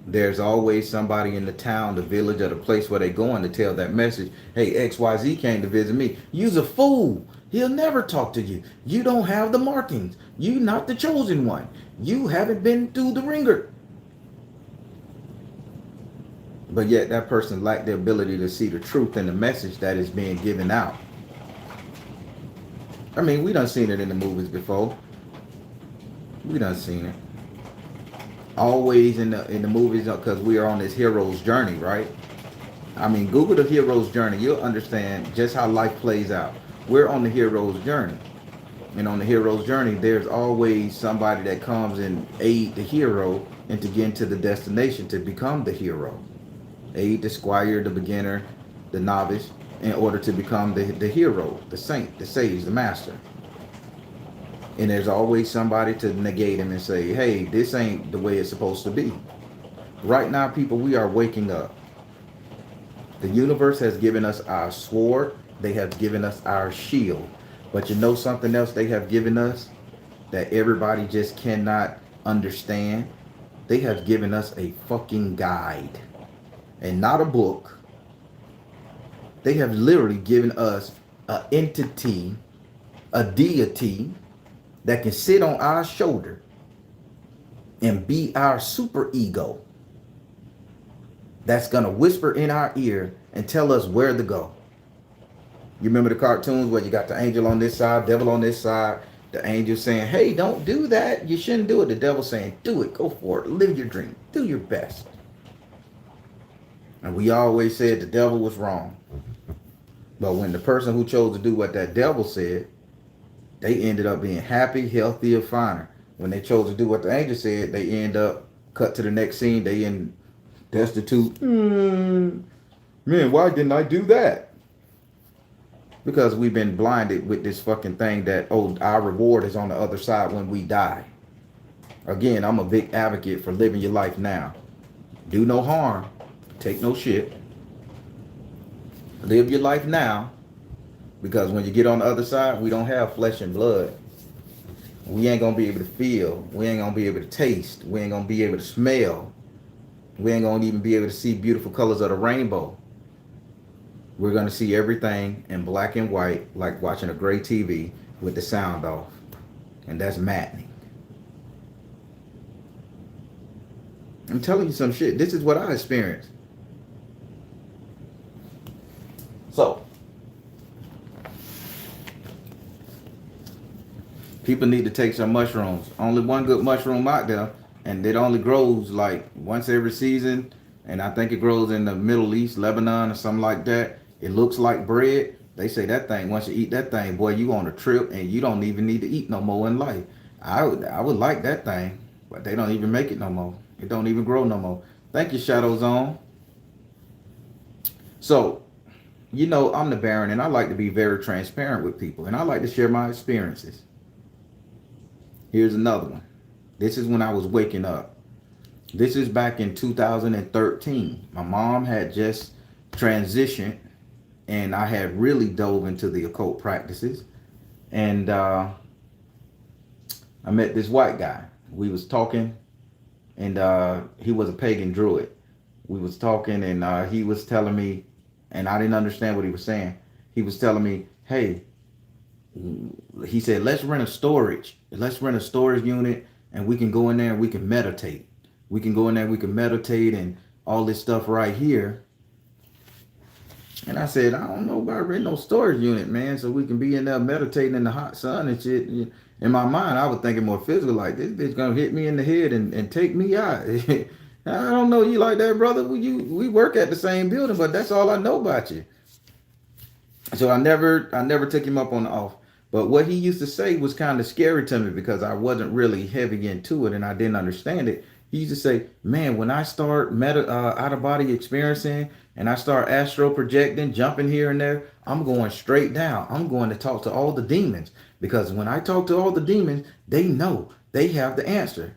there's always somebody in the town, the village, or the place where they're going to tell that message. Hey, XYZ came to visit me. You's a fool. He'll never talk to you. You don't have the markings. You not the chosen one. You haven't been through the ringer. But yet that person lacked the ability to see the truth in the message that is being given out. I mean, we done seen it in the movies before. We done seen it. Always in the movies, because we are on this hero's journey, right? I mean, Google the hero's journey. You'll understand just how life plays out. We're on the hero's journey. And on the hero's journey, there's always somebody that comes and aid the hero and to get into the destination to become the hero. Aid the squire, the beginner, the novice, in order to become the hero, the saint, the sage, the master. And there's always somebody to negate him and say, hey, this ain't the way it's supposed to be. Right now, people, we are waking up. The universe has given us our sword. They have given us our shield. But you know something else they have given us that everybody just cannot understand? They have given us a fucking guide and not a book. They have literally given us an entity, a deity, that can sit on our shoulder and be our super ego that's going to whisper in our ear and tell us where to go. You remember the cartoons where you got the angel on this side, devil on this side, the angel saying, hey, don't do that. You shouldn't do it. The devil saying, do it. Go for it. Live your dream. Do your best. And we always said the devil was wrong. But when the person who chose to do what that devil said, they ended up being happy, healthy, or finer. When they chose to do what the angel said, they end up cut to the next scene. They in destitute. Man, why didn't I do that? Because we've been blinded with this fucking thing that, oh, our reward is on the other side when we die. Again, I'm a big advocate for living your life now. Do no harm. Take no shit. Live your life now. Because when you get on the other side, we don't have flesh and blood. We ain't going to be able to feel. We ain't going to be able to taste. We ain't going to be able to smell. We ain't going to even be able to see beautiful colors of the rainbow. We're going to see everything in black and white, like watching a gray TV with the sound off. And that's maddening. I'm telling you some shit. This is what I experienced. So, people need to take some mushrooms. Only one good mushroom out there, and it only grows like once every season. And I think it grows in the Middle East, Lebanon, or something like that. It looks like bread. They say that thing, once you eat that thing, boy, you on a trip, and you don't even need to eat no more in life. I would like that thing, but they don't even make it no more. It don't even grow no more. Thank you, Shadow Zone. So, you know, I'm the Baron, and I like to be very transparent with people, and I like to share my experiences. Here's another one. This is when I was waking up. This is back in 2013. My mom had just transitioned, and I had really dove into the occult practices. And I met this white guy. We was talking, and he was a pagan druid. We was talking, and he was telling me, and I didn't understand what he was saying. He was telling me, hey, he said, let's rent a storage unit, and we can go in there and we can meditate. We can go in there, we can meditate and all this stuff right here. And I said, I don't know about renting no storage unit, man, so we can be in there meditating in the hot sun and shit. In my mind, I was thinking more physical, like this bitch gonna hit me in the head and take me out. I don't know you like that, brother. We work at the same building, but that's all I know about you. So I never took him up on the off. But what he used to say was kind of scary to me because I wasn't really heavy into it and I didn't understand it. He used to say, man, when I start out of body experiencing and I start astral projecting, jumping here and there, I'm going straight down. I'm going to talk to all the demons because when I talk to all the demons, they know they have the answer.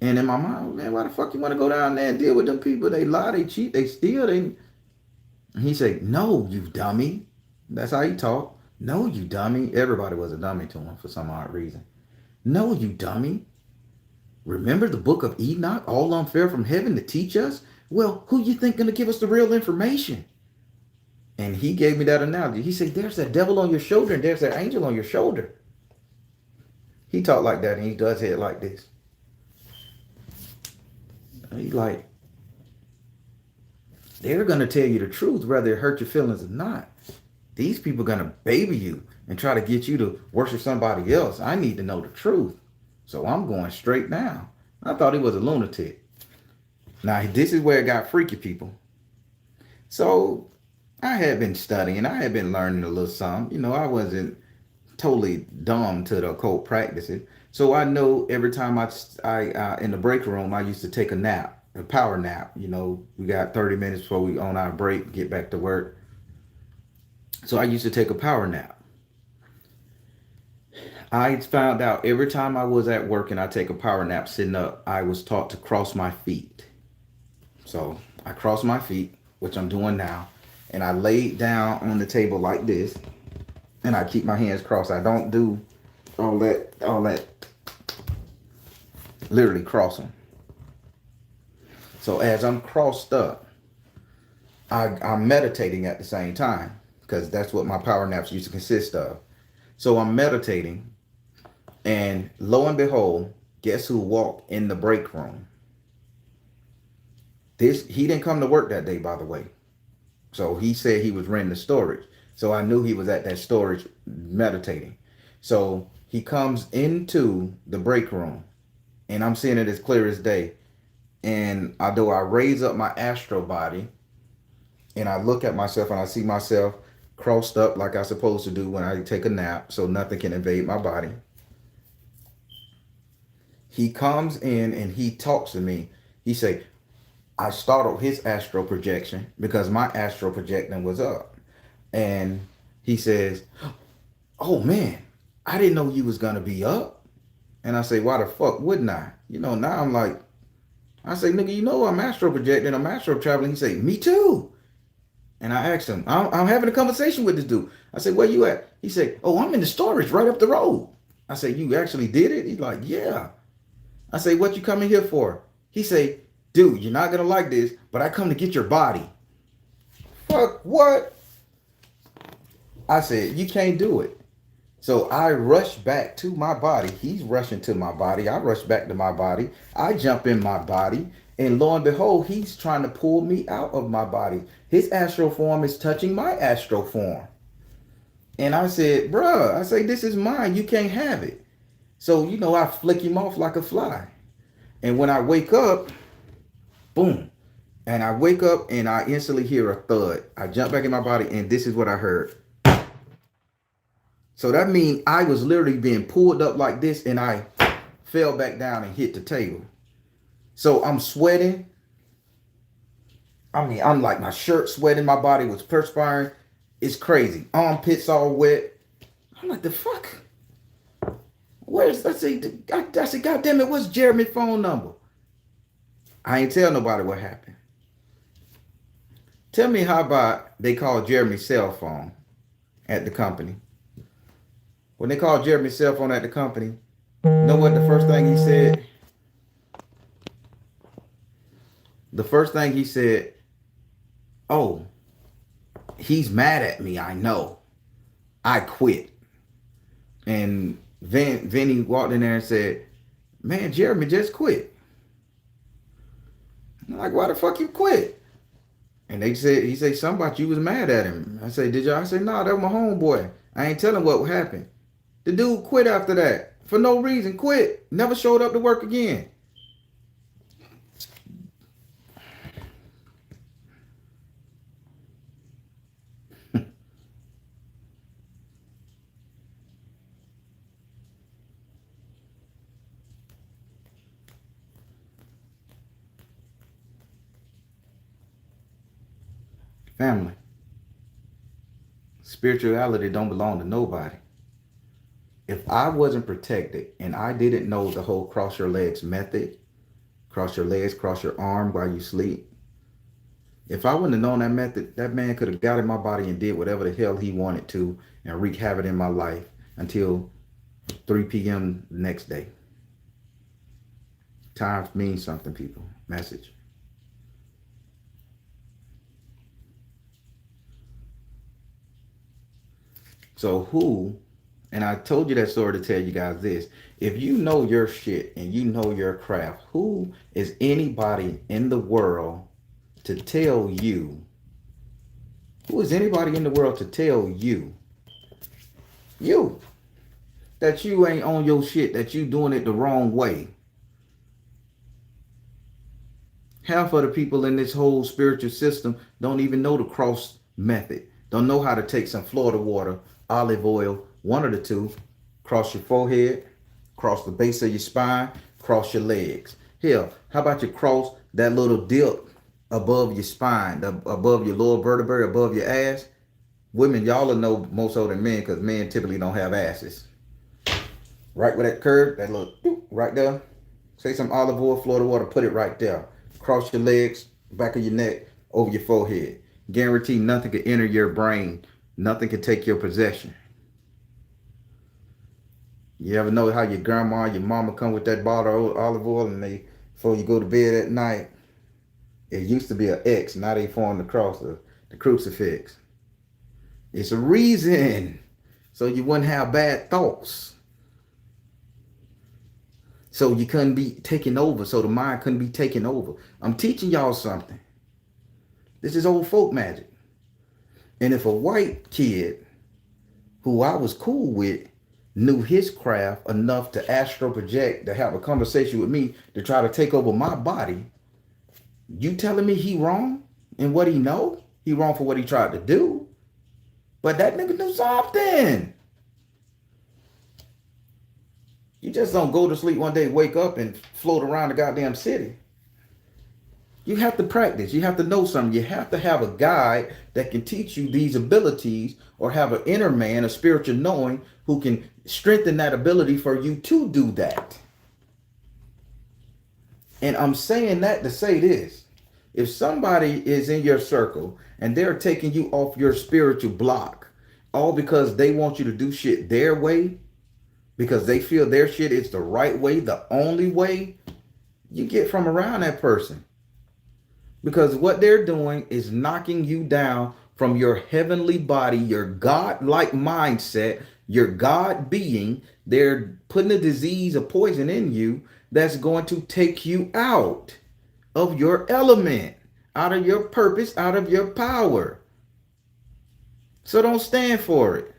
And in my mind, man, why the fuck you want to go down there and deal with them people? They lie, they cheat, they steal. And he said, no, you dummy. That's how he talked. No, you dummy. Everybody was a dummy to him for some odd reason. No, you dummy. Remember the book of Enoch, all unfair from heaven to teach us? Well, who you think gonna give us the real information? And he gave me that analogy. He said, there's that devil on your shoulder and there's that angel on your shoulder. He talked like that and he does head like this. He's like, they're gonna tell you the truth, whether it hurt your feelings or not. These people are gonna baby you and try to get you to worship somebody else. I need to know the truth. So I'm going straight down. I thought he was a lunatic. Now, this is where it got freaky, people. So I had been studying. I had been learning a little something. You know, I wasn't totally dumb to the occult practices. So I know every time I in the break room, I used to take a nap, a power nap. You know, we got 30 minutes before we on our break, get back to work. So I used to take a power nap. I found out every time I was at work and I take a power nap sitting up, I was taught to cross my feet. So I cross my feet, which I'm doing now, and I laid down on the table like this, and I keep my hands crossed. I don't do all that, literally cross them. So as I'm crossed up, I'm meditating at the same time, because that's what my power naps used to consist of. So I'm meditating, and lo and behold, guess who walked in the break room? He didn't come to work that day, by the way. So he said he was renting the storage. So I knew he was at that storage meditating. So he comes into the break room, and I'm seeing it as clear as day. And although I raise up my astral body and I look at myself and I see myself crossed up like I'm supposed to do when I take a nap, so nothing can invade my body. He comes in and he talks to me. He say, I startled his astral projection because my astral projecting was up. And he says, oh man, I didn't know you was gonna be up. And I say, why the fuck wouldn't I? Now I'm like, I say, nigga, I'm astral projecting, I'm astral traveling. He say, me too. And I asked him, I'm having a conversation with this dude. I said, where you at? He said, oh, I'm in the storage right up the road. I said, you actually did it? He's like, yeah. I say, what you coming here for? He say, dude, you're not gonna like this, but I come to get your body. Fuck, what? I said, you can't do it. So I rush back to my body. He's rushing to my body. I rush back to my body. I jump in my body. And lo and behold, he's trying to pull me out of my body. His astral form is touching my astral form. And I said, bruh, I say, this is mine. You can't have it. So, I flick him off like a fly. And when I wake up, boom. And I wake up and I instantly hear a thud. I jump back in my body and this is what I heard. So that means I was literally being pulled up like this and I fell back down and hit the table. So I'm sweating. I'm like, my shirt sweating, my body was perspiring. It's crazy. Armpits all wet. I'm like, the fuck? I said, God damn it, what's Jeremy's phone number? I ain't tell nobody what happened. Tell me how about they called Jeremy's cell phone at the company. When they called Jeremy's cell phone at the company, you know what the first thing he said? The first thing he said, oh, he's mad at me, I know. I quit. And Vinny walked in there and said, man, Jeremy just quit. I'm like, why the fuck you quit? And he said something about you was mad at him. I said, did y'all? I said, no, that was my homeboy. I ain't telling what happened. The dude quit after that. For no reason, quit. Never showed up to work again. Family. Spirituality don't belong to nobody. If I wasn't protected and I didn't know the whole cross your legs method, cross your legs, cross your arm while you sleep. If I wouldn't have known that method, that man could have got in my body and did whatever the hell he wanted to and wreak havoc in my life until 3 p.m. the next day. Time means something, people. Message. So and I told you that story to tell you guys this. If you know your shit and you know your craft, who is anybody in the world to tell you? Who is anybody in the world to tell you that you ain't on your shit, that you doing it the wrong way? Half of the people in this whole spiritual system don't even know the cross method. Don't know how to take some Florida water, olive oil, one of the two, cross your forehead, cross the base of your spine, cross your legs. Hell, how about you cross that little dip above your spine, above your lower vertebrae, above your ass? Women, y'all will know more so than men because men typically don't have asses. Right where that curve, that little right there. Say some olive oil, Florida water, put it right there. Cross your legs, back of your neck, over your forehead. Guarantee nothing can enter your brain. Nothing can take your possession. You ever know how your grandma, your mama come with that bottle of olive oil and before you go to bed at night, it used to be an X, now they formed the cross, the crucifix. It's a reason. so you wouldn't have bad thoughts. So you couldn't be taken over. So the mind couldn't be taken over. I'm teaching y'all something. This is old folk magic. And if a white kid who I was cool with knew his craft enough to astral project, to have a conversation with me, to try to take over my body, you telling me he wrong in what he know? He wrong for what he tried to do. But that nigga knew something. You just don't go to sleep one day, wake up, and float around the goddamn city. You have to practice. You have to know something. You have to have a guide that can teach you these abilities, or have an inner man, a spiritual knowing, who can strengthen that ability for you to do that. And I'm saying that to say this. If somebody is in your circle and they're taking you off your spiritual block, all because they want you to do shit their way, because they feel their shit is the right way, the only way, you get from around that person. Because what they're doing is knocking you down from your heavenly body, your God-like mindset, your God being. They're putting a disease, a poison in you that's going to take you out of your element, out of your purpose, out of your power. So don't stand for it.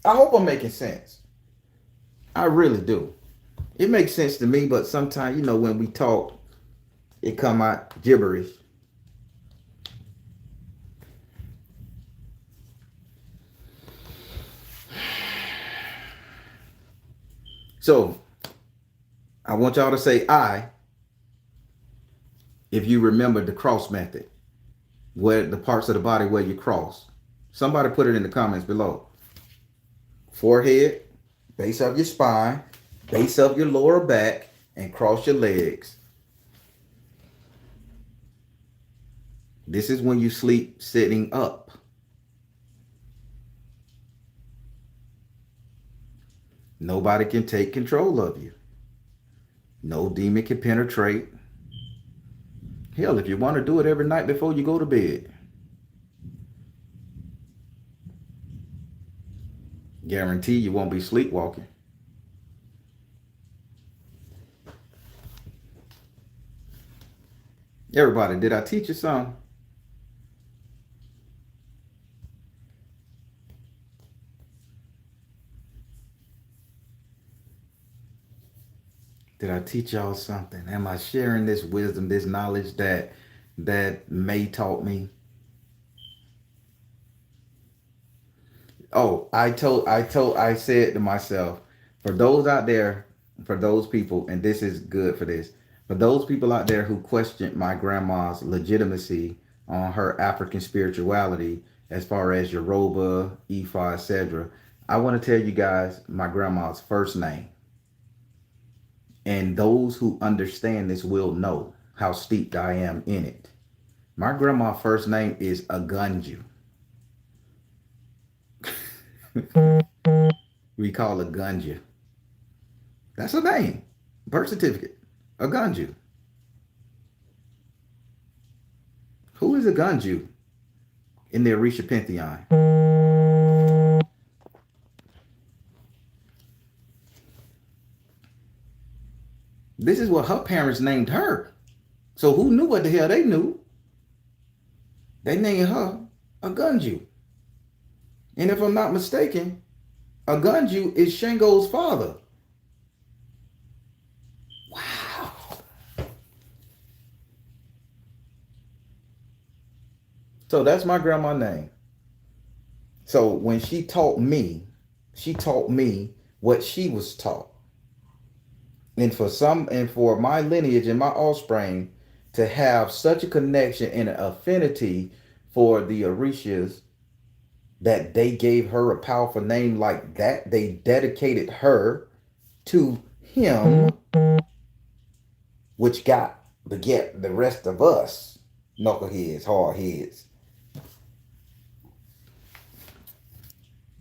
I hope I'm making sense. I really do. It makes sense to me, but sometimes, when we talk, it come out gibberish. So, I want y'all to say I, if you remember the cross method, where the parts of the body where you cross. Somebody put it in the comments below. Forehead, base of your spine, base of your lower back, and cross your legs. This is when you sleep sitting up. Nobody can take control of you. No demon can penetrate. Hell, if you want to do it every night before you go to bed, guarantee you won't be sleepwalking. Everybody, did I teach you something? Did I teach y'all something? Am I sharing this wisdom, this knowledge that May taught me? Oh, I said to myself, for those out there, for those people, and this is good for this, for those people out there who questioned my grandma's legitimacy on her African spirituality, as far as Yoruba, Ifa, etc., I want to tell you guys my grandma's first name. And those who understand this will know how steeped I am in it. My grandma's first name is Agunju. We call her Gunja. That's her name. Birth certificate. Agunju. Who is Agunju in the Orisha pantheon? This is what her parents named her. So who knew what the hell they knew? They named her Agunju. And if I'm not mistaken, Agunju is Shango's father. Wow. So that's my grandma's name. So when she taught me what she was taught. And for my lineage and my offspring to have such a connection and an affinity for the Orishas, that they gave her a powerful name like that, they dedicated her to him, which beget the rest of us knuckleheads, hardheads.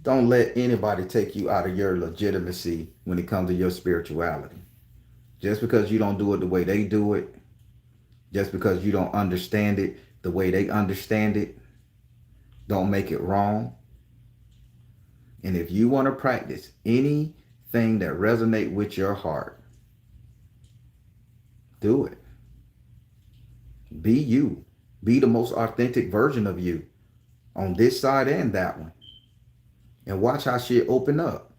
Don't let anybody take you out of your legitimacy when it comes to your spirituality. Just because you don't do it the way they do it, just because you don't understand it the way they understand it, Don't make it wrong. And if you want to practice anything that resonate with your heart, do it. Be you. Be the most authentic version of you on this side and that one. And watch how shit open up.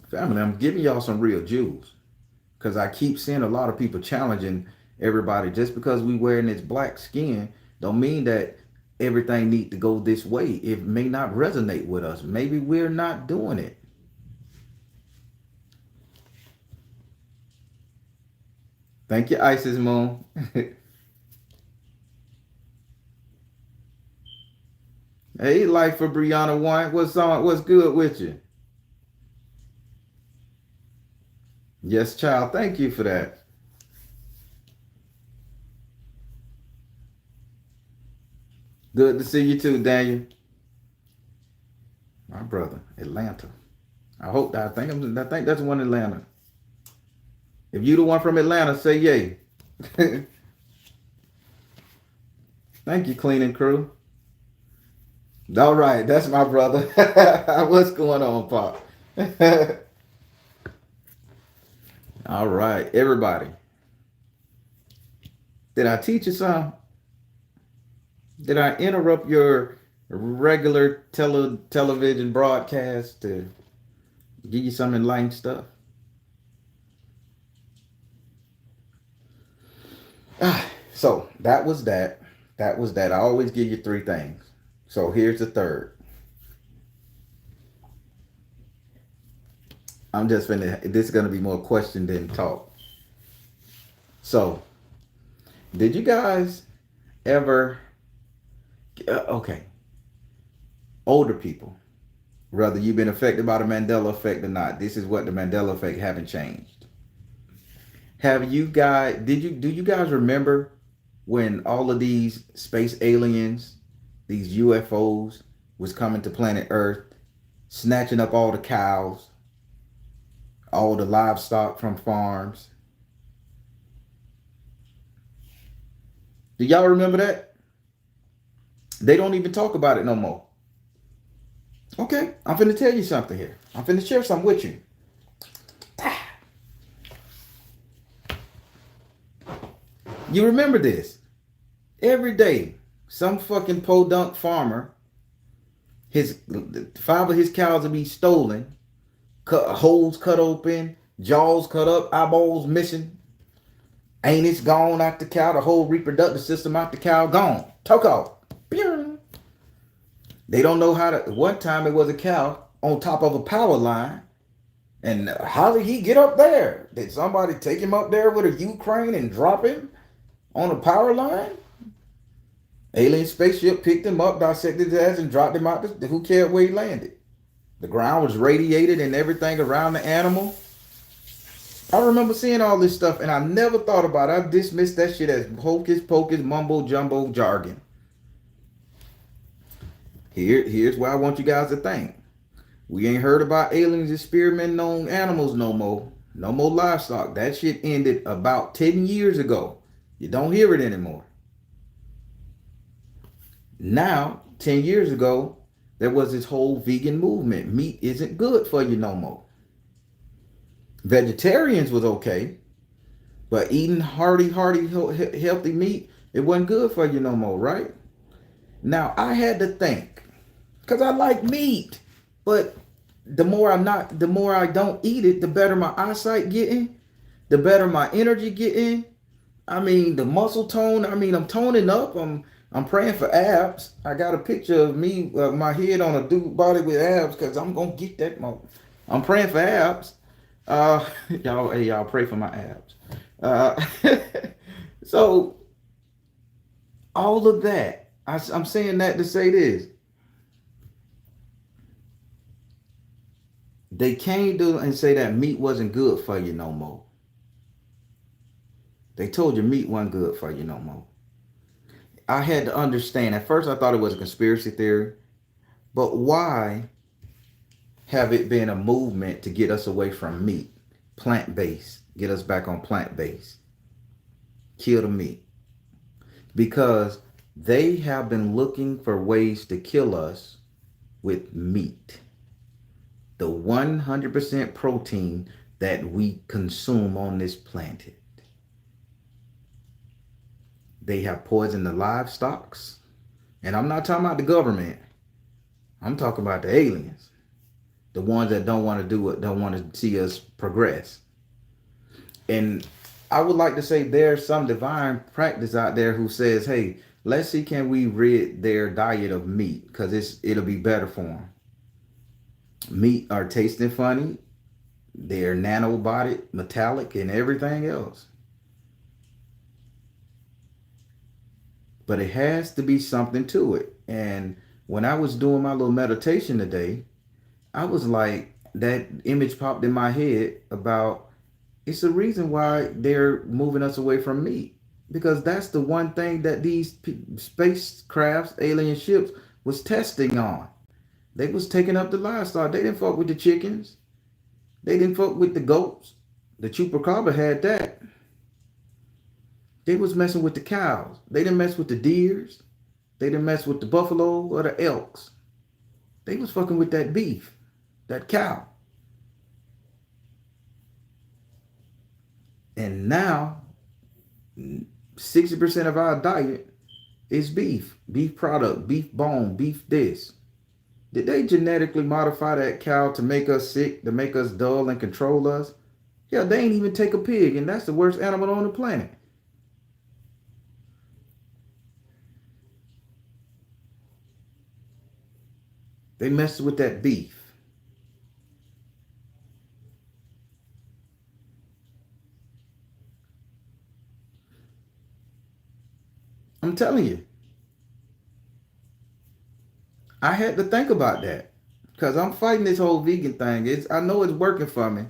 Family, I'm giving y'all some real jewels. Because I keep seeing a lot of people challenging everybody. Just because we wearing this black skin don't mean that everything need to go this way. It may not resonate with us. Maybe we're not doing it. Thank you, Isis Moon. Hey, life for Brianna White. What's good with you? Yes, child. Thank you for that. Good to see you too, Daniel. My brother, Atlanta. I think that's one in Atlanta. If you the one from Atlanta, say yay. Thank you, cleaning crew. All right, that's my brother. What's going on, Pop? All right, everybody. Did I teach you something? Did I interrupt your regular television broadcast to give you some enlightening stuff? So that was that. That was that. I always give you three things. So here's the third. I'm just finna. This is gonna be more question than talk. So, did you guys ever? Okay, older people, whether you've been affected by the Mandela effect or not, this is what the Mandela effect haven't changed. Have you guys? Do you guys remember when all of these space aliens, these UFOs, was coming to planet Earth, snatching up all the cows, all the livestock from farms? Do y'all remember that? They don't even talk about it no more. Okay, I'm finna tell you something here. I'm finna share something with you. You remember this? Every day, some fucking podunk farmer, his 5 of his cows will be stolen, holes cut open, jaws cut up, eyeballs missing, anus gone out the cow, the whole reproductive system out the cow gone. Took off. They don't know how to. One time it was a cow on top of a power line. And how did he get up there? Did somebody take him up there with a Ukraine and drop him on a power line? Alien spaceship picked him up, dissected his ass, and dropped him out. Who cared where he landed? The ground was radiated and everything around the animal. I remember seeing all this stuff, and I never thought about it. I dismissed that shit as hocus pocus, mumbo jumbo jargon. Here's what I want you guys to think. We ain't heard about aliens experimenting on animals no more. No more livestock. That shit ended about 10 years ago. You don't hear it anymore. Now, 10 years ago, there was this whole vegan movement. Meat isn't good for you no more. Vegetarians was okay, but eating hearty, healthy meat, it wasn't good for you no more, right? Now, I had to think, because I like meat, but the more I don't eat it, the better my eyesight getting, the better my energy getting. I mean, the muscle tone. I mean, I'm toning up. I'm praying for abs. I got a picture of me, my head on a dude body with abs, because I'm gonna get that. I'm praying for abs. Y'all pray for my abs. So all of that, I'm saying that to say this. They can't do and say that meat wasn't good for you no more. They told you meat wasn't good for you no more. I had to understand. At first, I thought it was a conspiracy theory, but why have it been a movement to get us away from meat? plant-based. Get us back on plant-based. Kill the meat. Because they have been looking for ways to kill us with meat. The 100% protein that we consume on this planet. They have poisoned the livestock. And I'm not talking about the government. I'm talking about the aliens. The ones that don't want to do it, don't want to see us progress. And I would like to say there's some divine practice out there who says, hey, let's see, can we rid their diet of meat? Because it'll be better for them. Meat are tasting funny. They're nanobodied, metallic, and everything else. But it has to be something to it. And when I was doing my little meditation today, I was like, that image popped in my head about it's the reason why they're moving us away from meat. Because that's the one thing that these spacecrafts, alien ships, was testing on. They was taking up the livestock. They didn't fuck with the chickens. They didn't fuck with the goats. The chupacabra had that. They was messing with the cows. They didn't mess with the deers. They didn't mess with the buffalo or the elks. They was fucking with that beef, that cow. And now, 60% of our diet is beef. Beef product, beef bone, beef this. Did they genetically modify that cow to make us sick, to make us dull and control us? Yeah, they ain't even take a pig, and that's the worst animal on the planet. They messed with that beef. I'm telling you. I had to think about that because I'm fighting this whole vegan thing. I know it's working for me.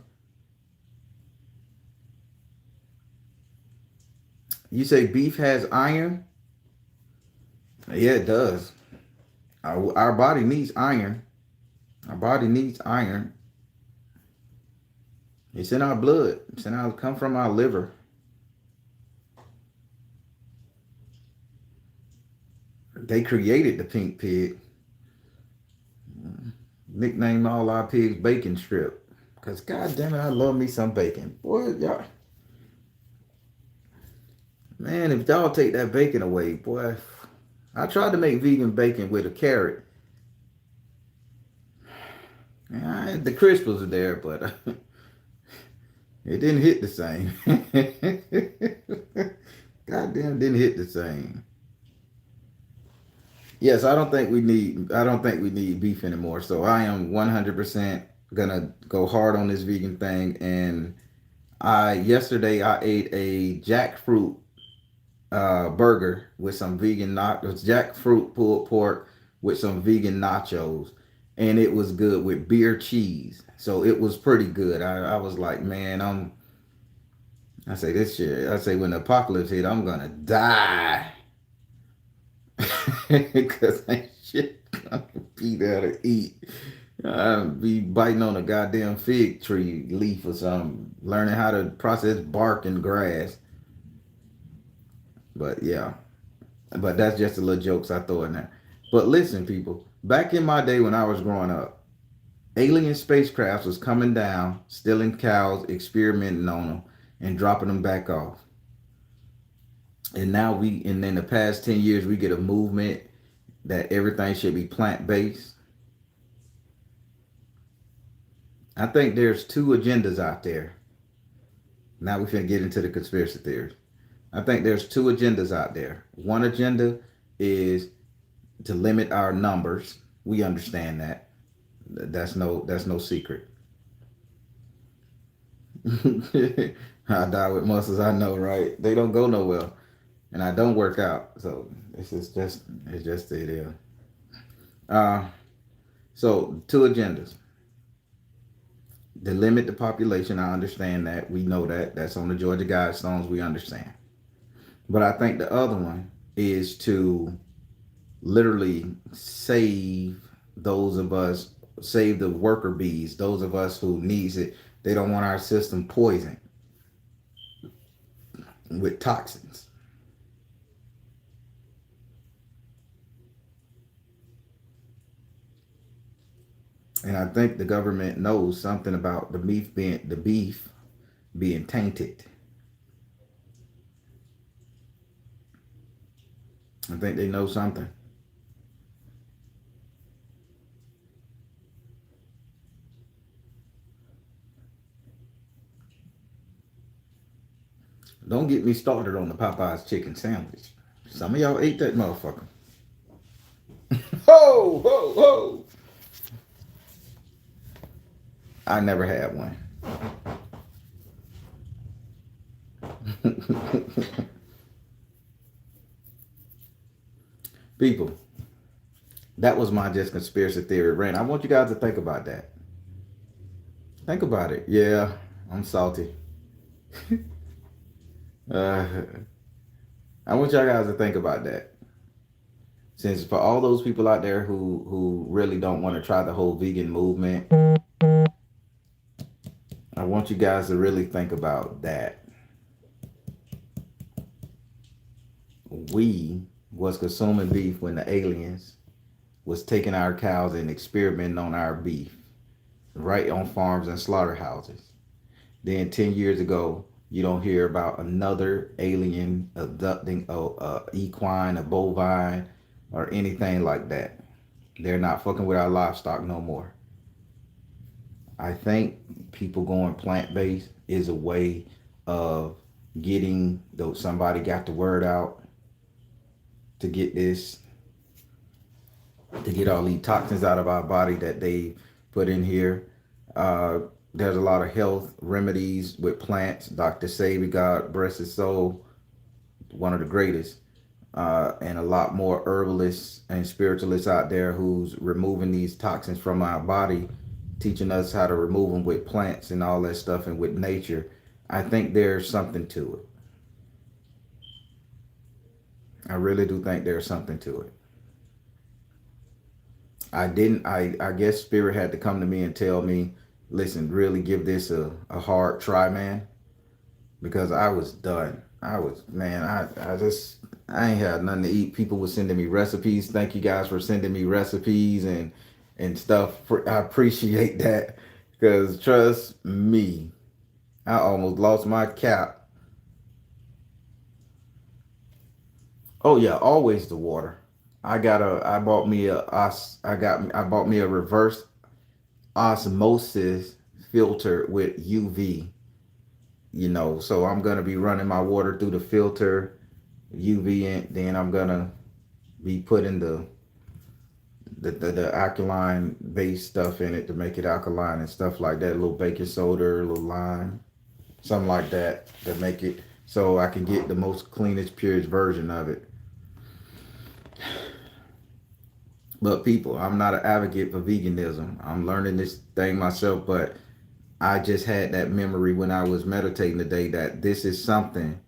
You say beef has iron? Yeah, it does. Our body needs iron. Our body needs iron. It's in our blood. Come from our liver. They created the pink pig. Nicknamed all our pigs Bacon Strip. Because god damn it, I love me some bacon. Boy, y'all. Man, if y'all take that bacon away, boy. I tried to make vegan bacon with a carrot. The crisp was there, but it didn't hit the same. Goddamn, didn't hit the same. Yes, I don't think we need beef anymore. So I am 100% gonna go hard on this vegan thing. And yesterday I ate a jackfruit burger with some vegan jackfruit pulled pork with some vegan nachos, and it was good with beer cheese. So it was pretty good. I was like, man, I say this shit. I say when the apocalypse hit, I'm gonna die. Because ain't shit gonna be there to eat. I'll be biting on a goddamn fig tree leaf or something, learning how to process bark and grass. But yeah, but that's just a little jokes I throw in there. But listen, people, back in my day when I was growing up, alien spacecrafts was coming down, stealing cows, experimenting on them, and dropping them back off. And now and in the past 10 years, we get a movement that everything should be plant-based. I think there's two agendas out there. Now we finna get into the conspiracy theories. I think there's two agendas out there. One agenda is to limit our numbers. We understand that. That's no secret. I die with muscles, I know, right? They don't go nowhere. And I don't work out. So it's just it is. So two agendas. To limit the population, I understand that. We know that. That's on the Georgia Guidestones, we understand. But I think the other one is to literally save those of us save the worker bees, those of us who needs it. They don't want our system poisoned with toxins. And I think the government knows something about the beef being tainted. I think they know something. Don't get me started on the Popeyes chicken sandwich. Some of y'all ate that motherfucker. Ho, ho, ho. I never had one. People, that was my just conspiracy theory rant. I want you guys to think about that. Think about it. Yeah, I'm salty. uh, I want y'all guys to think about that. Since for all those people out there who really don't want to try the whole vegan movement, I want you guys to really think about that. We was consuming beef when the aliens was taking our cows and experimenting on our beef right on farms and slaughterhouses. Then 10 years ago, you don't hear about another alien abducting a equine, a bovine, or anything like that. They're not fucking with our livestock no more. I think people going plant-based is a way of getting though somebody got the word out to get this, to get all these toxins out of our body that they put in here. There's a lot of health remedies with plants. Dr. Sebi, God bless his soul, one of the greatest, and a lot more herbalists and spiritualists out there who's removing these toxins from our body, teaching us how to remove them with plants and all that stuff and with nature. I think there's something to it. I really do think there's something to it. I guess spirit had to come to me and tell me, listen, really give this a hard try, man. Because I was done. I ain't had nothing to eat. People were sending me recipes. Thank you guys for sending me recipes and stuff. I appreciate that. Because trust me, I almost lost my cap. Oh yeah, always the water. I bought me I bought me a reverse osmosis filter with UV, so I'm gonna be running my water through the filter, UV, and then I'm gonna be putting the alkaline base stuff in it to make it alkaline and stuff like that. A little baking soda, a little lime, something like that to make it so I can get the most cleanest, purest version of it. But people, I'm not an advocate for veganism. I'm learning this thing myself, but I just had that memory when I was meditating today that this is something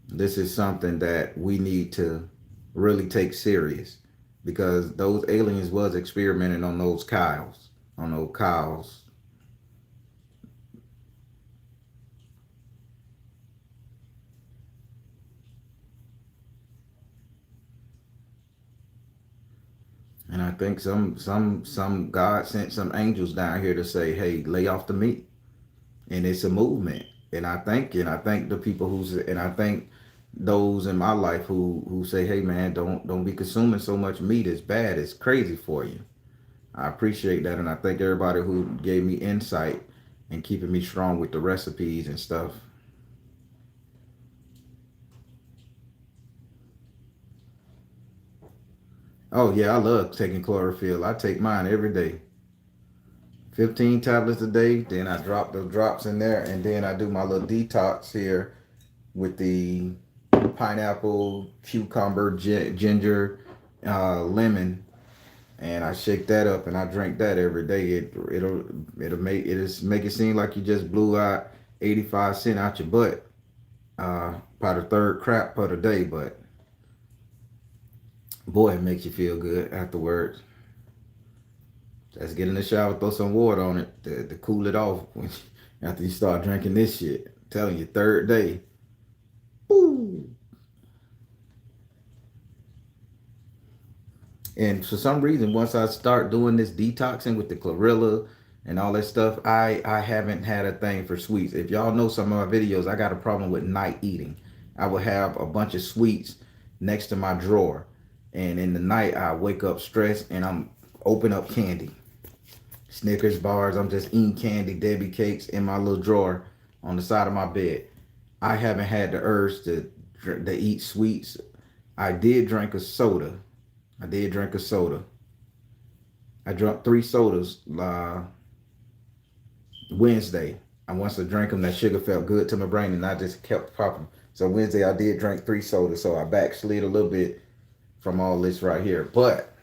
that we need to really take serious, because those aliens was experimenting on those cows. And I think some God sent some angels down here to say, hey, lay off the meat. And it's a movement. And I think the people and I think those in my life who say, hey man, don't be consuming so much meat. It's bad. It's crazy for you. I appreciate that, and I thank everybody who gave me insight and keeping me strong with the recipes and stuff. Oh yeah, I love taking chlorophyll. I take mine every day. 15 tablets a day. Then I drop the drops in there, and then I do my little detox here with the pineapple, cucumber, ginger, lemon, and I shake that up and I drink that every day. It'll make it seem like you just blew out 85 cents out your butt, by the third crap per the day, but boy, it makes you feel good afterwards. Just get in the shower, throw some water on it to cool it off after you start drinking this shit. I'm telling you, third day. Woo. And for some reason, once I start doing this detoxing with the chlorella and all that stuff, I haven't had a thing for sweets. If y'all know some of my videos, I got a problem with night eating. I will have a bunch of sweets next to my drawer, and in the night I wake up stressed and I'm open up candy, Snickers bars. I'm just eating candy, Debbie cakes in my little drawer on the side of my bed. I haven't had the urge to eat sweets. I did drink a soda. I did drink a soda. I drank 3 sodas Wednesday. And once I drank them, that sugar felt good to my brain, and I just kept popping. So Wednesday, I did drink 3 sodas. So I backslid a little bit from all this right here, but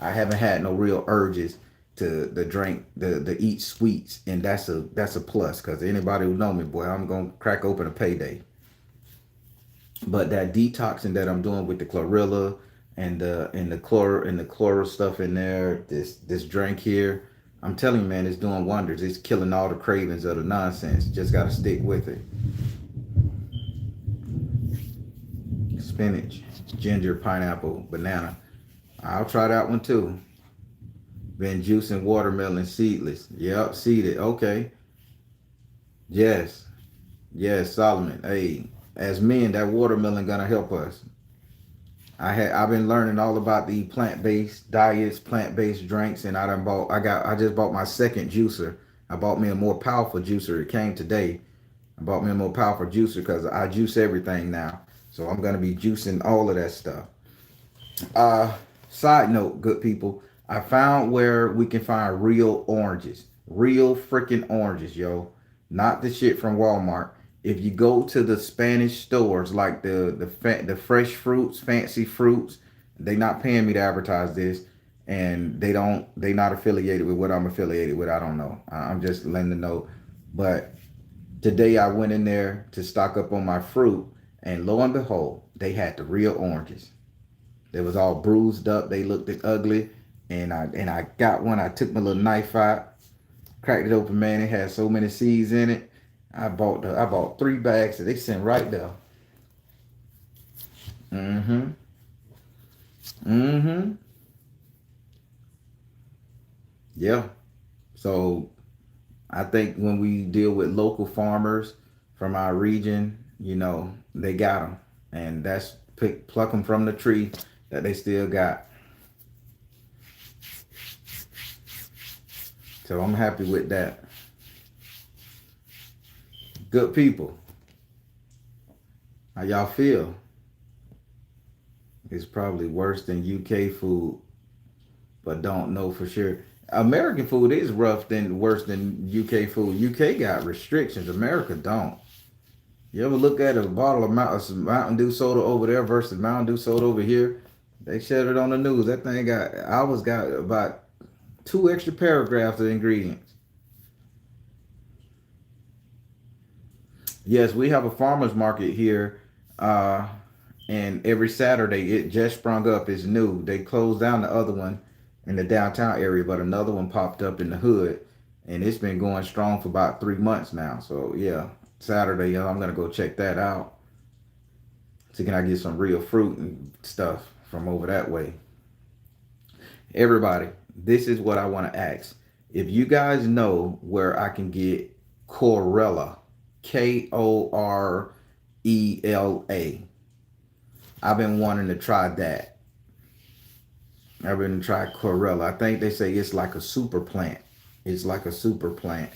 I haven't had no real urges to drink the eat sweets, and that's a plus. Because anybody who know me, boy, I'm gonna crack open a payday. But that detoxing that I'm doing with the chlorella and the chloro stuff in there, this drink here, I'm telling you, man, it's doing wonders. It's killing all the cravings of the nonsense. Just gotta stick with it. Spinach, ginger, pineapple, banana. I'll try that one too. Been juicing watermelon seedless. Yep, seeded. Okay. Yes. Yes, Solomon. Hey, as men, that watermelon gonna help us. I've been learning all about the plant-based diets, plant-based drinks, and I just bought my second juicer. I bought me a more powerful juicer. It came today. I bought me a more powerful juicer because I juice everything now. So I'm gonna be juicing all of that stuff. Uh, Side note, good people, I found where we can find real oranges, real freaking oranges, yo. Not the shit from Walmart. If you go to the Spanish stores, like the fresh fruits, fancy fruits, they not paying me to advertise this, and they not affiliated with what I'm affiliated with. I don't know. I'm just letting them know. But today I went in there to stock up on my fruit, and lo and behold, they had the real oranges. They was all bruised up. They looked ugly. And I got one. I took my little knife out, cracked it open, man. It had so many seeds in it. I bought 3 bags that they sent right there. Mm-hmm. Mm-hmm. Yeah. So I think when we deal with local farmers from our region, they got them. And that's pluck them from the tree that they still got. So I'm happy with that. Good people. How y'all feel? It's probably worse than UK food, but don't know for sure. American food is rough than worse than UK food. UK got restrictions. America don't. You ever look at a bottle of Mountain Dew soda over there versus Mountain Dew soda over here? They showed it on the news. That thing got about 2 extra paragraphs of ingredients. Yes, we have a farmer's market here, uh, and every Saturday it just sprung up. It's new. They closed down the other one in the downtown area, but another one popped up in the hood, and it's been going strong for about 3 months now. So yeah, Saturday, I'm gonna go check that out. So can I get some real fruit and stuff from over that way? Everybody, this is what I want to ask. If you guys know where I can get Corella, Korela, I've been wanting to try that. I've been trying Corella. I think they say it's like a super plant. It's like a super plant.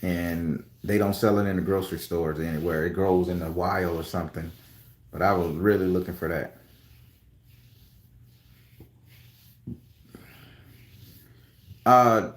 And they don't sell it in the grocery stores anywhere. It grows in the wild or something. But I was really looking for that. Uh,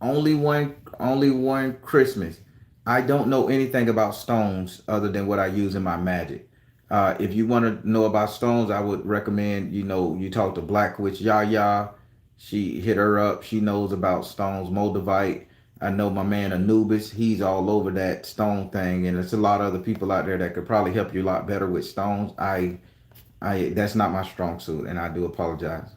only one Christmas. I don't know anything about stones other than what I use in my magic. If you want to know about stones, I would recommend you talk to Black Witch Yaya. She hit her up. She knows about stones, Moldavite. I know my man Anubis. He's all over that stone thing, and there's a lot of other people out there that could probably help you a lot better with stones. I that's not my strong suit, and I do apologize.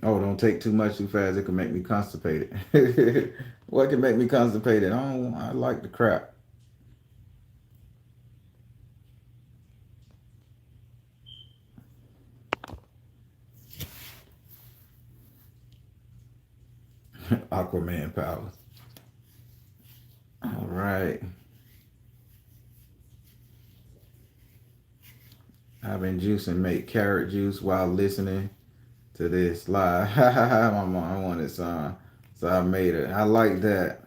Oh, don't take too much too fast. It can make me constipated. What can make me constipated? Oh, I like the crap. Aquaman powers. All right. I've been juicing, make carrot juice while listening to this live. My mom wanted some, so I made it. I like that.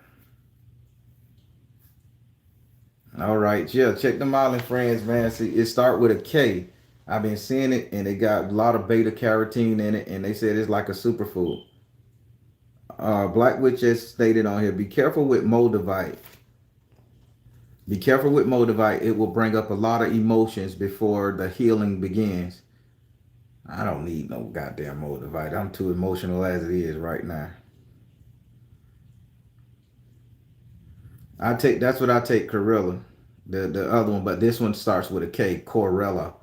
All right, yeah, check them out, and friends, man. See, it start with a K. I've been seeing it, and it got a lot of beta carotene in it, and they said it's like a superfood. Black Witch just stated on here: be careful with Moldavite. Be careful with Moldavite. It will bring up a lot of emotions before the healing begins. I don't need no goddamn Moldavite. I'm too emotional as it is right now. I take that's what I take Corilla, the other one, but this one starts with a K, Corella.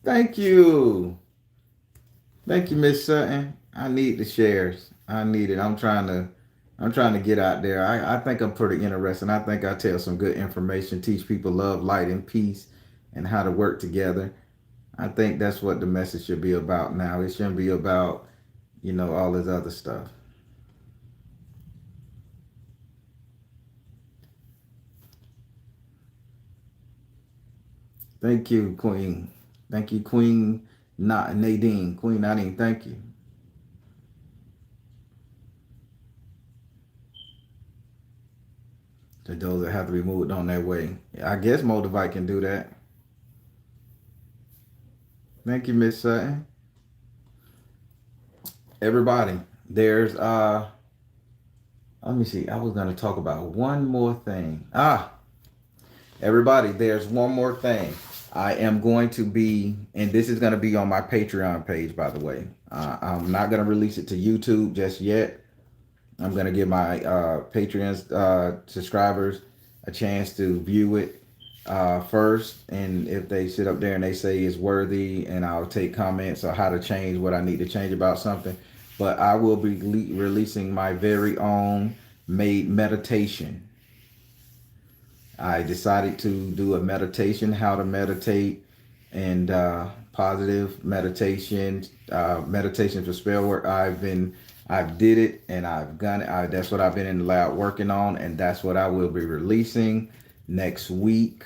Thank you. Thank you, Miss Sutton. I need the shares. I need it. I'm trying to get out there. I think I'm pretty interesting. I think I tell some good information, teach people love, light, and peace and how to work together. I think that's what the message should be about now. It shouldn't be about, all this other stuff. Thank you, Queen. Thank you, Queen Not Nadine. Queen Nadine, thank you. To those that have to be moved on their way. I guess Moldavite can do that. Thank you, Miss Sutton. Everybody, there's let me see. I was gonna talk about one more thing. Everybody, there's one more thing. I am going to be, and this is going to be on my Patreon page, by the way. I'm not going to release it to YouTube just yet. I'm going to give my Patreon subscribers a chance to view it first. And if they sit up there and they say it's worthy, and I'll take comments on how to change what I need to change about something. But I will be releasing my very own made meditation. I decided to do a meditation, how to meditate, and positive meditation, meditation for spell work. I've did it, and I've done it. That's what I've been in the lab working on, and that's what I will be releasing next week.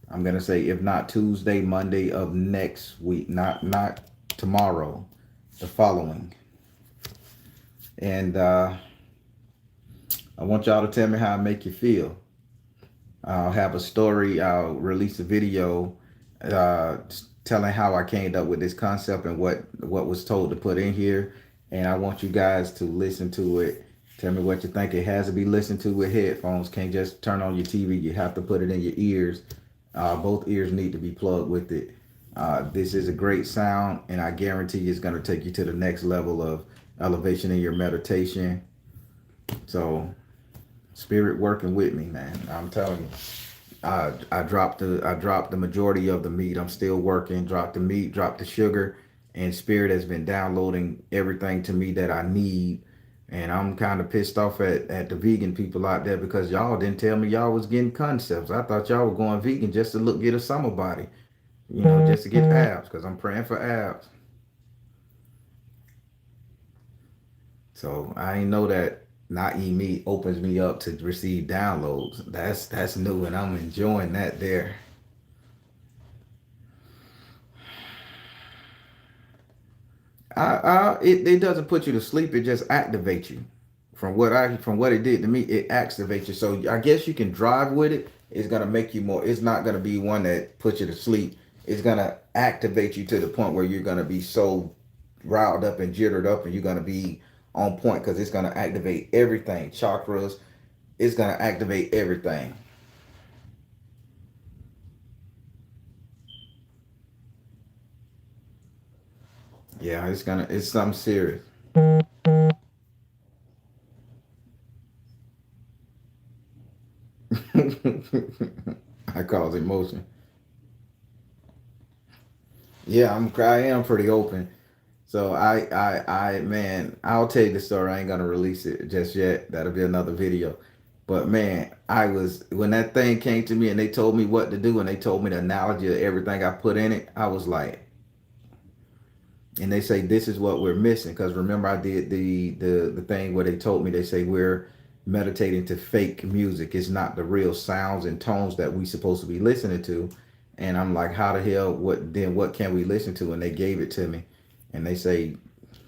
I'm gonna say, if not Tuesday, Monday of next week, not tomorrow, the following. And I want y'all to tell me how it make you feel. I'll have a story. I'll release a video uh, telling how I came up with this concept and what was told to put in here. And I want you guys to listen to it. Tell me what you think. It has to be listened to with headphones. Can't just turn on your TV. You have to put it in your ears. Both ears need to be plugged with it. This is a great sound, and I guarantee it's going to take you to the next level of elevation in your meditation. So, spirit working with me, man. I'm telling you. I dropped the majority of the meat. I'm still working. Dropped the meat, dropped the sugar, and Spirit has been downloading everything to me that I need. And I'm kind of pissed off at the vegan people out there because y'all didn't tell me y'all was getting concepts. I thought y'all were going vegan just to get a summer body, just to get abs, because I'm praying for abs. So I ain't know that not eat meat opens me up to receive downloads. That's new, and I'm enjoying that there. It doesn't put you to sleep. It just activates you. From what it did to me, it activates you. So I guess you can drive with it. It's gonna make you more. It's not gonna be one that puts you to sleep. It's gonna activate you to the point where you're gonna be so riled up and jittered up, and you're gonna be on point because it's gonna activate everything. Chakras. It's gonna activate everything. Yeah, it's something serious. I cause emotion. Yeah, I am pretty open. So man, I'll tell you the story. I ain't gonna release it just yet. That'll be another video. But man, I was when that thing came to me and they told me what to do and they told me the analogy of everything I put in it. I was like, and they say this is what we're missing because remember I did the thing where they told me they say we're meditating to fake music. It's not the real sounds and tones that we supposed to be listening to. And I'm like, how the hell? What can we listen to? And they gave it to me, and they say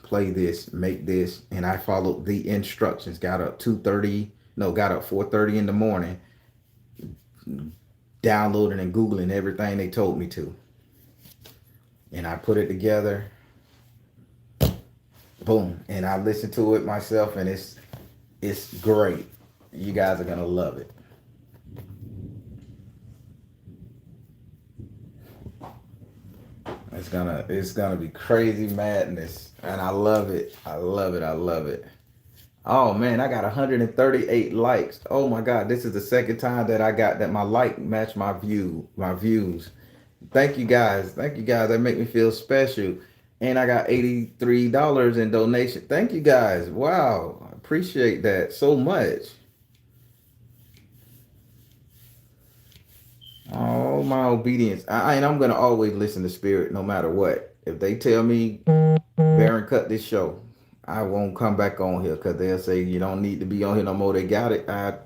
play this, make this, and I followed the instructions. Got up 2:30, no, got up 4:30 in the morning, downloading and googling everything they told me to, and I put it together. Boom, and I listened to it myself, and it's great. You guys are gonna love it. It's gonna be crazy madness, and I love it. I love it. I love it. Oh man, I got 138 likes. Oh my God, this is the second time that I got that my like matched my views. Thank you guys. Thank you guys. That make me feel special. And I got $83 in donation. Thank you guys. Wow, I appreciate that so much. Oh, my obedience. And I'm gonna always listen to spirit no matter what. If they tell me Baron cut this show, I won't come back on here because they'll say you don't need to be on here no more. They got it. But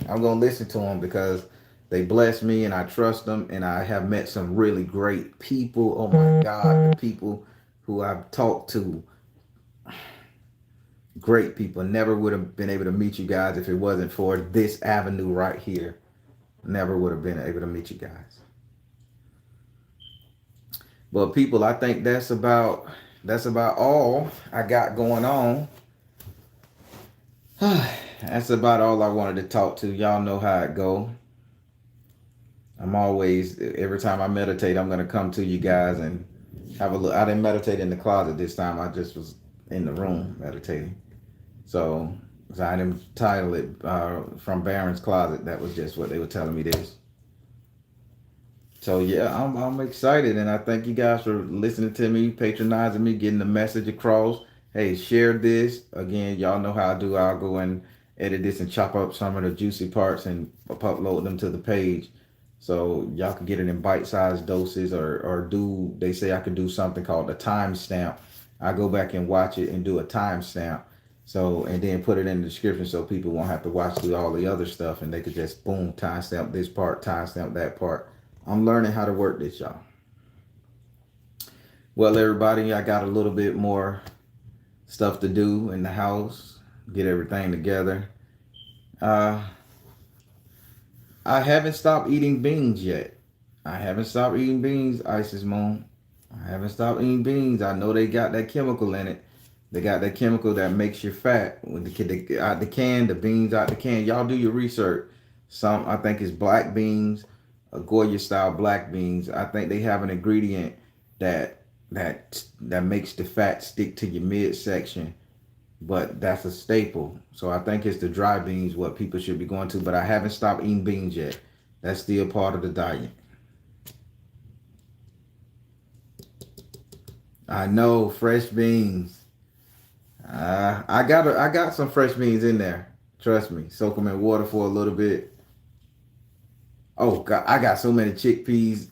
I'm gonna listen to them because they bless me and I trust them and I have met some really great people. Oh my God, the people who I've talked to, great people. Never would have been able to meet you guys if it wasn't for this avenue right here. Never would have been able to meet you guys. But people, I think that's about all I got going on. That's about all I wanted to talk to. Y'all know how it go. I'm always every time I meditate, I'm gonna come to you guys and have a look. I didn't meditate in the closet this time. I just was in the room meditating. So, I didn't title it from Baron's closet. That was just what they were telling me this. So yeah, I'm excited, and I thank you guys for listening to me, patronizing me, getting the message across. Hey, share this again. Y'all know how I do. I'll go and edit this and chop up some of the juicy parts and upload them to the page, so y'all can get it in bite-sized doses, or do they say I can do something called a timestamp? I go back and watch it and do a timestamp. So and then put it in the description so people won't have to watch through all the other stuff and they could just boom timestamp this part, timestamp that part. I'm learning how to work this, y'all. Well, everybody, I got a little bit more stuff to do in the house, get everything together. Uh, I haven't stopped eating beans yet. I haven't stopped eating beans, Isis Moon. I haven't stopped eating beans. I know they got that chemical in it. They got that chemical that makes you fat. When the out the can, the beans out the can. Y'all do your research. Some I think it's black beans, Goya style black beans. I think they have an ingredient that makes the fat stick to your midsection, but that's a staple. So I think it's the dry beans what people should be going to. But I haven't stopped eating beans yet. That's still part of the diet. I know fresh beans. I got some fresh beans in there. Trust me. Soak them in water for a little bit. Oh God, I got so many chickpeas,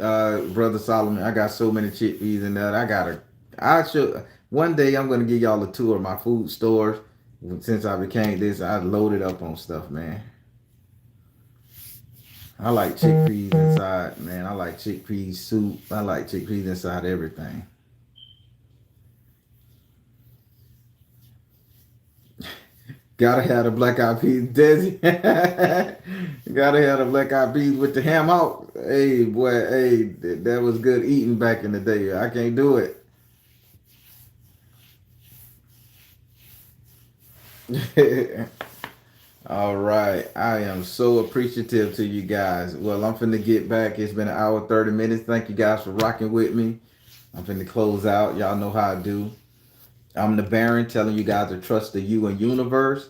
brother Solomon. I got so many chickpeas in there. I should one day I'm gonna give y'all a tour of my food stores. Since I became this, I loaded up on stuff, man. I like chickpeas inside, man. I like chickpeas soup. I like chickpeas inside everything. Gotta have the black eyed peas, Desi. Gotta have the black eyed peas with the ham out. Hey, boy, hey, that was good eating back in the day. I can't do it. All right. I am so appreciative to you guys. Well, I'm finna get back. It's been an hour, 30 minutes. Thank you guys for rocking with me. I'm finna close out. Y'all know how I do. I'm the Baron telling you guys to trust the you and universe,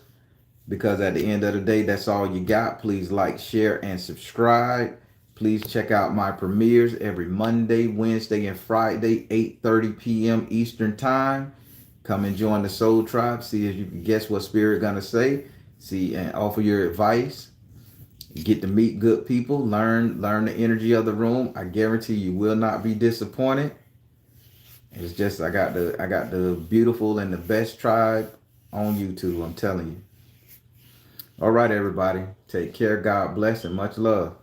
because at the end of the day, that's all you got. Please like, share, and subscribe. Please check out my premieres every Monday, Wednesday, and Friday, 8:30 p.m. Eastern Time. Come and join the Soul Tribe. See if you can guess what Spirit gonna say. See and offer your advice. Get to meet good people. Learn the energy of the room. I guarantee you will not be disappointed. It's just I got the beautiful and the best tribe on YouTube. I'm telling you. All right, everybody. Take care. God bless and much love.